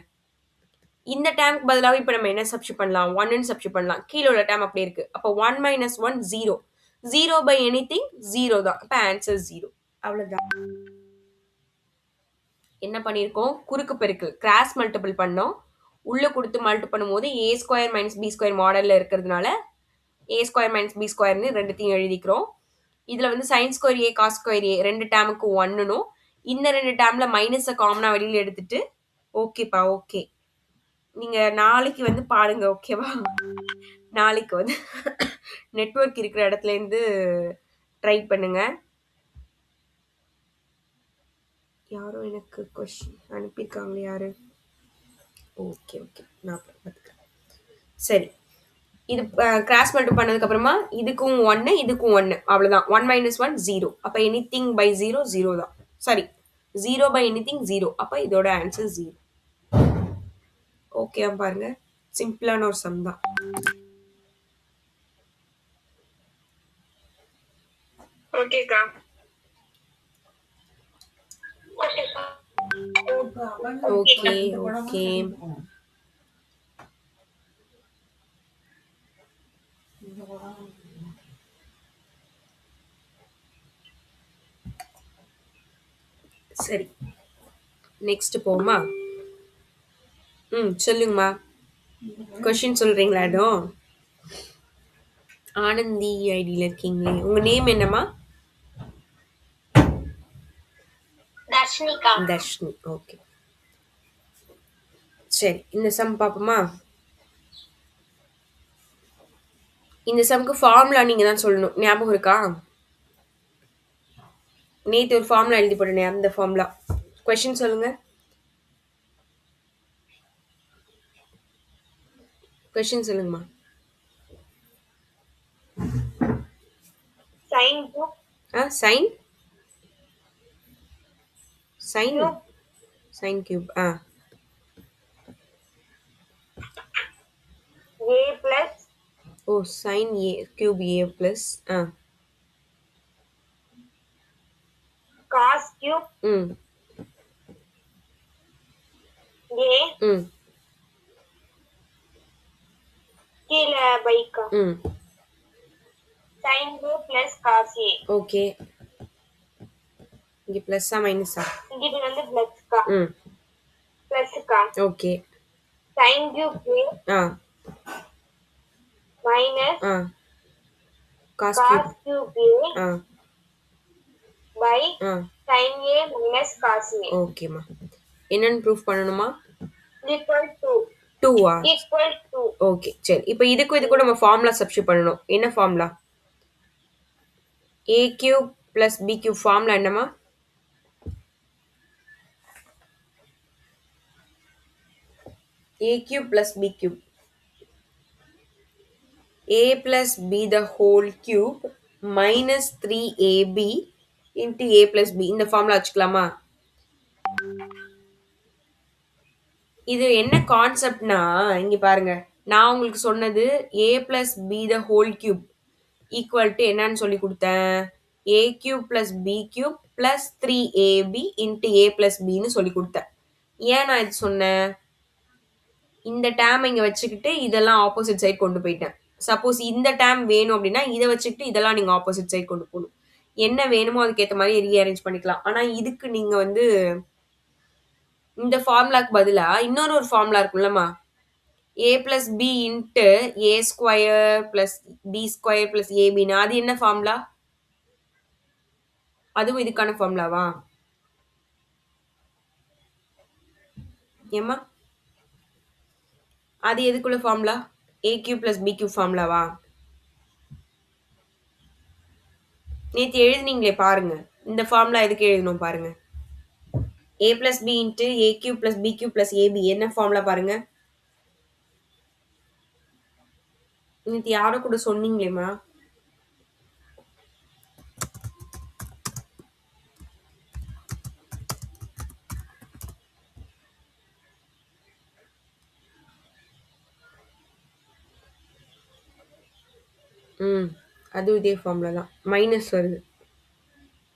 இந்த டேர்முக்கு பதிலாக இப்போ நம்ம என்ன சப்ஸ்டிட்யூட் பண்ணலாம்? 1ன்னு சப்ஸ்டிட்யூட் பண்ணலாம். கீழே உள்ள டேர்ம் அப்படியே இருக்கு. அப்போ 1 மைனஸ் 1 0. 0 பை எனிதிங் 0 தான். அப்போ ஆன்சர் 0. அவ்வளோதான். என்ன பண்ணியிருக்கோம்? குறுக்கு பெருக்கு கிராஸ் மல்டிபிள் பண்ணோம். உள்ள கொடுத்து மல்டி பண்ணும்போது a square minus b square மாடலில் இருக்கிறதுனால a ஸ்கொயர் மைனஸ் b ஸ்கொயர்னு ரெண்டுத்தையும் எழுதிக்கிறோம். இதில் வந்து sin square a cos square a ரெண்டு டேமுக்கு 1னும் இந்த 2 டேமில் மைனஸை காமனாக வெளியில் எடுத்துட்டு ஓகேப்பா. ஓகே, நீங்கள் நாளைக்கு வந்து பாருங்க. ஓகேவா? நாளைக்கு வந்து நெட்வொர்க் இருக்கிற இடத்துலேருந்து ட்ரை பண்ணுங்க. யாரோ எனக்கு கொஸ்டின் அனுப்பியிருக்காங்களே, யாரு? ஓகே ஓகே, நான் பார்த்துக்கிறேன். சரி, இது கிராஸ் மல்டிபிள் பண்ணதுக்கு அப்புறமா இதுக்கும் 1 இதுக்கும் 1 அவ்வளவுதான். 1 மைனஸ் 1 0. அப்ப எனிதிங் பை 0 0 தான். Sorry, 0 by anything 0. அப்ப இதோட ஆன்சர் 0. ஓகே, பாருங்க, சிம்பிளான ஒரு சம் தான். ஓகேக்கா. Okay okay. சரி, நெக்ஸ்ட் போமா. சொல்லுங்கம்மா. கொஷின் சொல்றீங்களா? எதுவும் ஆனந்தி ஐடியில் இருக்கீங்களே, உங்க நேம் என்னம்மா? தர்ஷினிகா. தர்ஷினி. ஓகே, சரி. இந்த சம் பார்ப்போமா? இந்த சம்க்கு ஃபார்முலா நீங்க தான் சொல்லணும். ஞாபகம் இருக்கா? நேற்று ஒரு ஃபார்முலா எழுதி போட்டேனே, அந்த ஃபார்முலா. கொஷின் சொல்லுங்க. கொஷின் சொல்லுங்கம்மா. Sine cube sine sine cube sine cube. A plus oh, sine a cube a plus cos cube hmm a hmm கீழே பைக்கா. Hmm sine cube plus cos a. Okay. இங்கே ப்ளஸ்ஸா மைனஸா? இது வந்து பிளஸ்கா. ம் பிளஸ்கா. Okay. Sine cube a ah minus ah cos cube. Cos cube a ah by ah sine a minus cos a ஓகேம்மா. என்னன்னு ப்ரூஃப் பண்ணணுமா? ஈக்குவல் டு 2ஆ? ஈக்குவல் டு ஓகே, சரி. இப்போ இதுக்கும் நம்ம ஃபார்முலா சப்ஸ்டியூட் பண்ணணும். என்ன ஃபார்முலா? A cube plus b cube formula என்னம்மா? A cube plus b cube. a plus b the whole cube minus 3ab into a plus b. இந்த ஃபார்முலா வச்சுக்கலாமா? இது என்ன கான்செப்ட்னா, இங்க பாருங்க, நான் உங்களுக்கு சொன்னது a plus b the whole cube equal to என்னன்னு சொல்லி கொடுத்தேன்? a cube plus b cube plus 3ab into a plus b ன்னு சொல்லி கொடுத்தேன். ஏன் நான் இது சொன்னேன்? இந்த டேம் இங்க வச்சுக்கிட்டு இதெல்லாம் ஆப்போசிட் சைடு கொண்டு போயிட்டேன். சப்போஸ் இந்த டேம் வேணும் அப்படின்னா இதை வச்சுக்கிட்டு இதெல்லாம் நீங்க ஆப்போசிட் சைடு கொண்டு போகணும். என்ன வேணுமோ அதுக்கேற்ற மாதிரி ரீஅரேஞ்ச் பண்ணிக்கலாம். ஆனா இதுக்கு நீங்க வந்து இந்த ஃபார்முலாக்கு பதிலா இன்னொரு ஃபார்முலா இருக்குல்லம்மா, a plus b into a square plus b square plus ஏபின்னு, அது என்ன ஃபார்முலா? அதுவும் இதுக்கான ஃபார்முலாவா ஏம்மா? அது எதுக்குள்ள formula? A cube plus b cube ஃபார்முலாவா? நேற்று எழுதுனீங்களே பாருங்க, இந்த ஃபார்முலா எதுக்கு எழுதணும் பாருங்க. a plus b into a cube plus b cube plus ab என்ன ஃபார்முலா பாருங்க. நேற்று யாரோ கூட சொன்னீங்களேம்மா. அதுவும் இதே ஃபார்முலா தான். மைனஸ் வருது.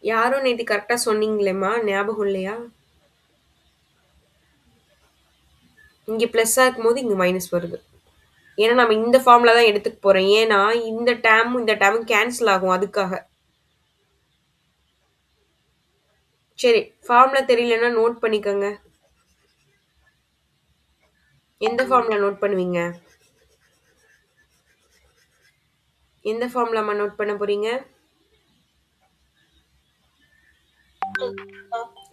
யாரும் நேற்று கரெக்டாக சொன்னீங்களேம்மா, ஞாபகம் இல்லையா? இங்கே ப்ளஸ்ஸாக இருக்கும்போது இங்கே மைனஸ் வருது. ஏன்னா நம்ம இந்த ஃபார்முலா தான் எடுத்துக்க போகிறோம். ஏன்னா இந்த டேமும் கேன்சல் ஆகும், அதுக்காக. சரி, ஃபார்முலா தெரியலன்னா நோட் பண்ணிக்கோங்க. எந்த ஃபார்முலா நோட் பண்ணுவீங்க? எந்த ஃபார்முலாமா நோட் பண்ண போறீங்க?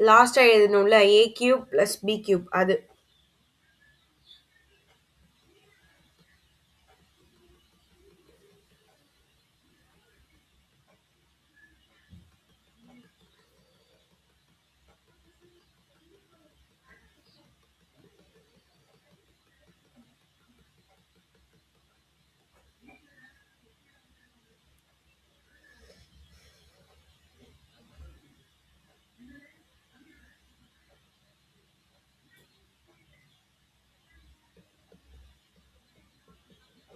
லாஸ்டா எழுதணும்ல, a cube plus b cube. அது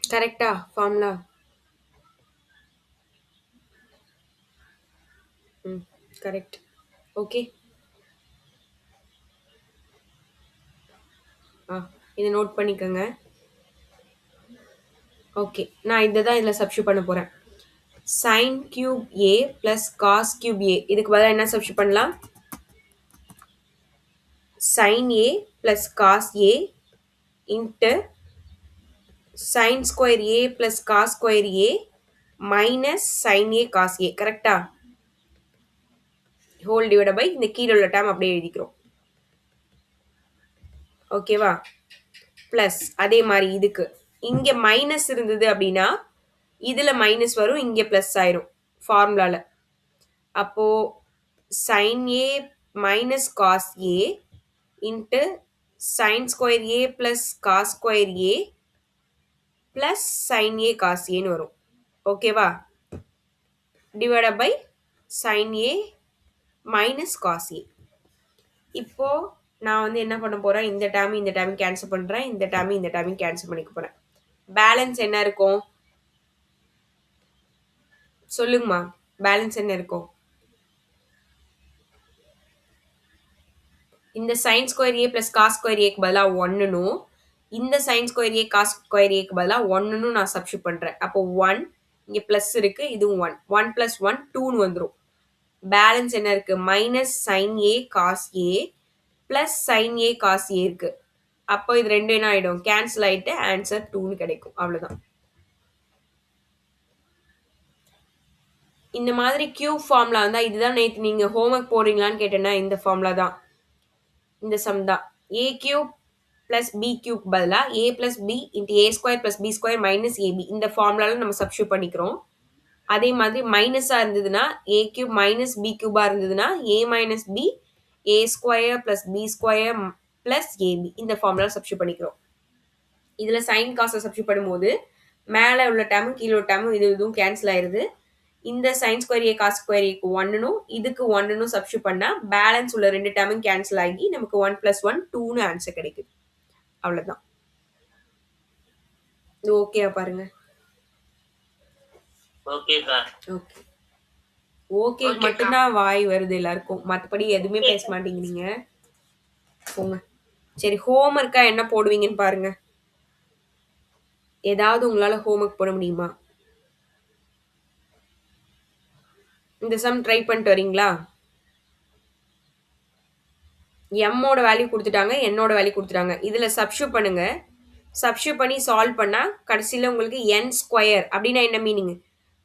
கரெக்டா ஃபார்முலா? கரெக்ட். ஓகே, இதை நோட் பண்ணிக்கோங்க. ஓகே, நான் இதை தான் இதில் சப்ஸ்டியூட் பண்ண போகிறேன். சைன் கியூப் ஏ ப்ளஸ் காஸ் கியூப் ஏ, இதுக்கு பதிலாக என்ன சப்ஸ்டியூட் பண்ணலாம்? sin A plus cos A into sin square A plus cos square A minus sin A cos A. கரெக்டா? ஹோல் டிவைட் பை இந்த கீழே உள்ள டேம் அப்படியே எழுதிக்கிறோம். ஓகேவா? ப்ளஸ் அதே மாதிரி இதுக்கு இங்கே மைனஸ் இருந்தது அப்படின்னா இதில் மைனஸ் வரும், இங்கே ப்ளஸ் ஆயிரும் ஃபார்முலாவில். அப்போது sin A minus cos A into sin square A plus cos square A plus sin A cos Aன்னு வரும். ஓகேவா? Divide by sin A minus cos A. இப்போ நான் வந்து என்ன பண்ண போறேன், இந்த டேர்ம் கேன்சல் பண்றேன், இந்த டேர்ம் கேன்சல் பண்ணிக்க போறேன். பேலன்ஸ் என்ன இருக்கும் சொல்லுங்கம்மா? பேலன்ஸ் என்ன இருக்கும்? இந்த sin square A plus cos square Aக்கு பதிலாக 1னும் இந்த sin square A cos square Aக்கு பதிலாக 1னும் நான் சப்ஸ்டிட் பண்றேன். அப்போ 1 இங்கே ப்ளஸ் இருக்கு, இதுவும் 1 1 + 1 2ன்னு வந்துடும். பேலன்ஸ் என்ன இருக்கு? Minus sin A cos A plus sin A cos A இருக்கு. அப்போ இது ரெண்டும் என்ன ஆகிடும்? கேன்சல் ஆகிட்டு ஆன்சர் 2ன்னு கிடைக்கும். அவ்வளோதான். இந்த மாதிரி கியூப் ஃபார்முலா இருந்தால் இதுதான் நேற்று நீங்கள் ஹோம்ஒர்க் போடுறீங்களான்னு கேட்டேன்னா இந்த ஃபார்முலா தான், இந்த சம் தான். A cube plus b cube பதிலாக a plus b into a square plus b square minus a b இந்த ஃபார்முலாவில் நம்ம சப்ஸ்டியூட் பண்ணிக்கிறோம். அதே மாதிரி மைனஸாக இருந்ததுன்னா ஏ கியூப் மைனஸ் பி கியூபாக இருந்ததுன்னா a minus b a square plus b square plus a b இந்த ஃபார்முலா சப்ஸ்டியூட் பண்ணிக்கிறோம். இதில் சைன் காசை சப்ஸ்டியூட் பண்ணும்போது மேலே உள்ள டேமும் கீழே உள்ள டேமும் இதுவும் கேன்சல் ஆயிடுது. இந்த சைன் ஸ்கொயர் ஏ காஸ் ஸ்கொயர் ஏக்கு 1னும் இதுக்கு 1னும் சப்ஸ்டியூட் பண்ணால் பேலன்ஸ் உள்ள ரெண்டு டேமும் கேன்சல் ஆகி நமக்கு 1 + 1 2ன்னு ஆன்சர் கிடைக்குது. அவ்வளோதான். இது ஓகேவா பாருங்க? ஓகே ஓகே மட்டும்தான் வாய் வருது எல்லாருக்கும், மற்றபடி எதுவுமே பேச மாட்டேங்கிறீங்க. போங்க. சரி, ஹோம்ஒர்க்கா என்ன போடுவீங்கன்னு பாருங்க. ஏதாவது உங்களால் ஹோம்ஒர்க் போட முடியுமா? இந்த சம் ட்ரை பண்ணிட்டு வரீங்களா? எம்மோட வேல்யூ கொடுத்துட்டாங்க, என்னோட வேல்யூ கொடுத்துட்டாங்க. இதில் சப்ஸ்டியூட் பண்ணுங்க. சப்ஸ்டியூட் பண்ணி சால்வ் பண்ணால் கடைசியில் உங்களுக்கு என் ஸ்கொயர் அப்படின்னா என்ன meaning?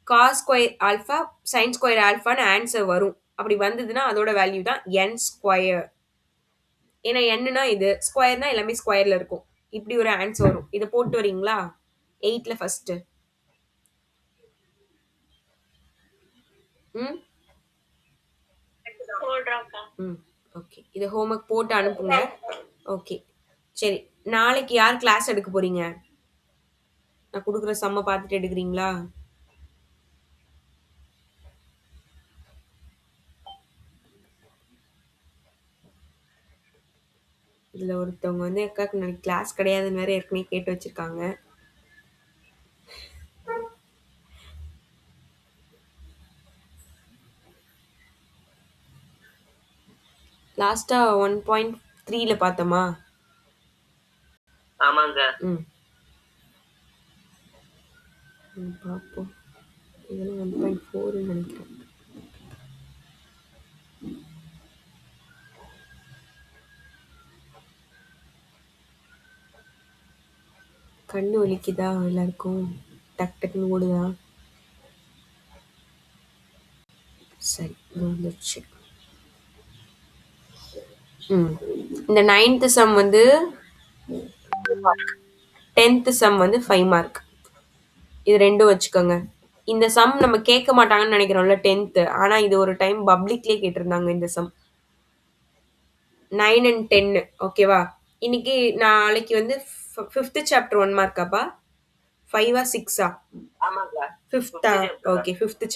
Cos square alpha sine square ஆல்ஃபான்னு ஆன்சர் வரும். அப்படி வந்ததுன்னா அதோட வேல்யூ தான் என் ஸ்கொயர். ஏன்னா என்னன்னா இது ஸ்கொயர்னா எல்லாமே ஸ்கொயரில் இருக்கும். இப்படி ஒரு ஆன்சர் வரும். இதை போட்டு வரீங்களா 8ல் ஃபஸ்ட்டு? ம் ஓகே. இதை ஹோம்ஒர்க் போட்டு அனுப்புங்க. ஓகே சரி, நாளைக்கு யார் கிளாஸ் எடுக்க போறீங்க? நான் கொடுக்குற சம்மை பார்த்துட்டு எடுக்கிறீங்களா? இதில் ஒருத்தவங்க வந்து அக்காவுக்கு நாளைக்கு கிளாஸ் கிடையாதுன்னு வேற ஏற்கனவே கேட்டு வச்சிருக்காங்க. லாஸ்ட்டாக 1.3ல் பார்த்தோமா? ஆமாங்க. பார்ப்போம். இதெல்லாம் 1.4ன்னு நினைக்கிறேன். கண்ணு வலிக்குதா எல்லாருக்கும்? டக் டக்குன்னு ஓடுதா? சரி, வந்துடுச்சு. இந்த 9th சம் வந்து 10th சம் வந்து 5 மார்க். இது ரெண்டும் வச்சுக்கோங்க. இந்த சம் நம்ம கேட்க மாட்டாங்கன்னு நினைக்கிறோம்ல 10th, ஆனால் இது ஒரு டைம் பப்ளிக்லேயே கேட்டிருந்தாங்க இந்த சம் 9 and 10. ஓகேவா? இன்னைக்கு நாளைக்கு வந்து 5th chapter 1 மார்க்காப்பா? 5ஆ 6ஆ? 5th. Okay, 5th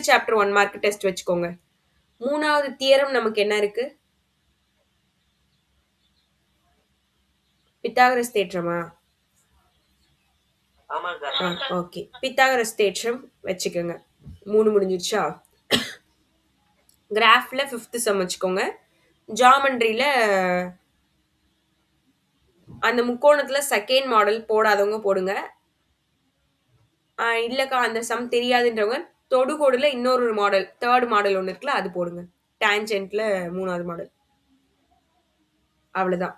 chapter 1 mark test வச்சுக்கோங்க. 3வது தியரம் நமக்கு என்ன இருக்கு? பித்தாகரஸ் தேற்றமா? ஓகே, பித்தாகரஸ் தேற்றம் வச்சுக்கோங்க. 3 முடிஞ்சிருச்சா? கிராஃப்ல 5th சம் வச்சுக்கோங்க. ஜாமெண்ட்ரியில் அந்த முக்கோணத்தில் செகண்ட் மாடல் போடாதவங்க போடுங்க. இல்லைக்கா அந்த சம் தெரியாதுன்றவங்க தொடுகோடுல இன்னொரு மாடல் 3rd மாடல் ஒன்று இருக்குல்ல அது போடுங்க. டேஞ்சென்ட்ல 3வது மாடல். அவ்வளோதான்.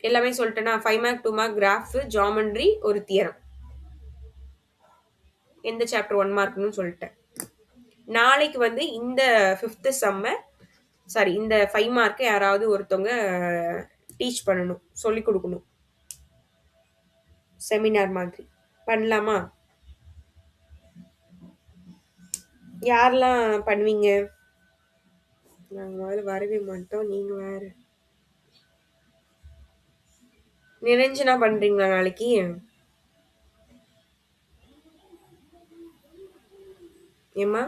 எல்லாமே சொல்லிட்டேன்னா 5 மார்க் 2 மார்க் கிராஃப் ஜாமெண்ட்ரி ஒரு தியரம். எந்த சாப்டர் 1 மார்க்னு சொல்லிட்டேன். நாளைக்கு வந்து இந்த 5th சம்ம சாரி இந்த 5 மார்க்கை யாராவது ஒருத்தவங்க டீச் பண்ணணும், சொல்லி கொடுக்கணும், செமினார் மாதிரி பண்ணலாமா? யாரெல்லாம் பண்ணுவீங்க? நாங்கள் முதல்ல வரவே மாட்டோம், நீங்க வேற. நிரஞ்சனா பண்றீங்களா நாளைக்கு? ஏம்மா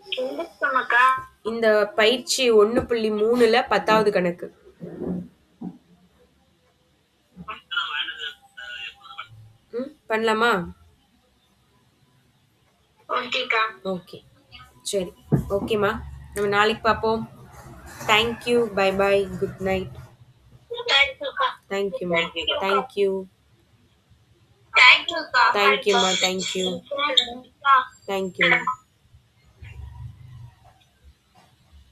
எந்திரிச்சோமாக்கா. இந்த பயிற்சி 1.3ல 10வது கணக்கு. பண்ணலாமா? ஓகேக்கா. ஓகே சரி ஓகேம்மா, நம்ம நாளைக்கு பார்ப்போம். Thank you, bye bye, good night. தேங்க்யூக்கா. தேங்க்யூம்மா, தேங்க்யூ, தேங்க்யூக்கா. தேங்க்யூம்மா, தேங்க்யூ, தேங்க்யூ.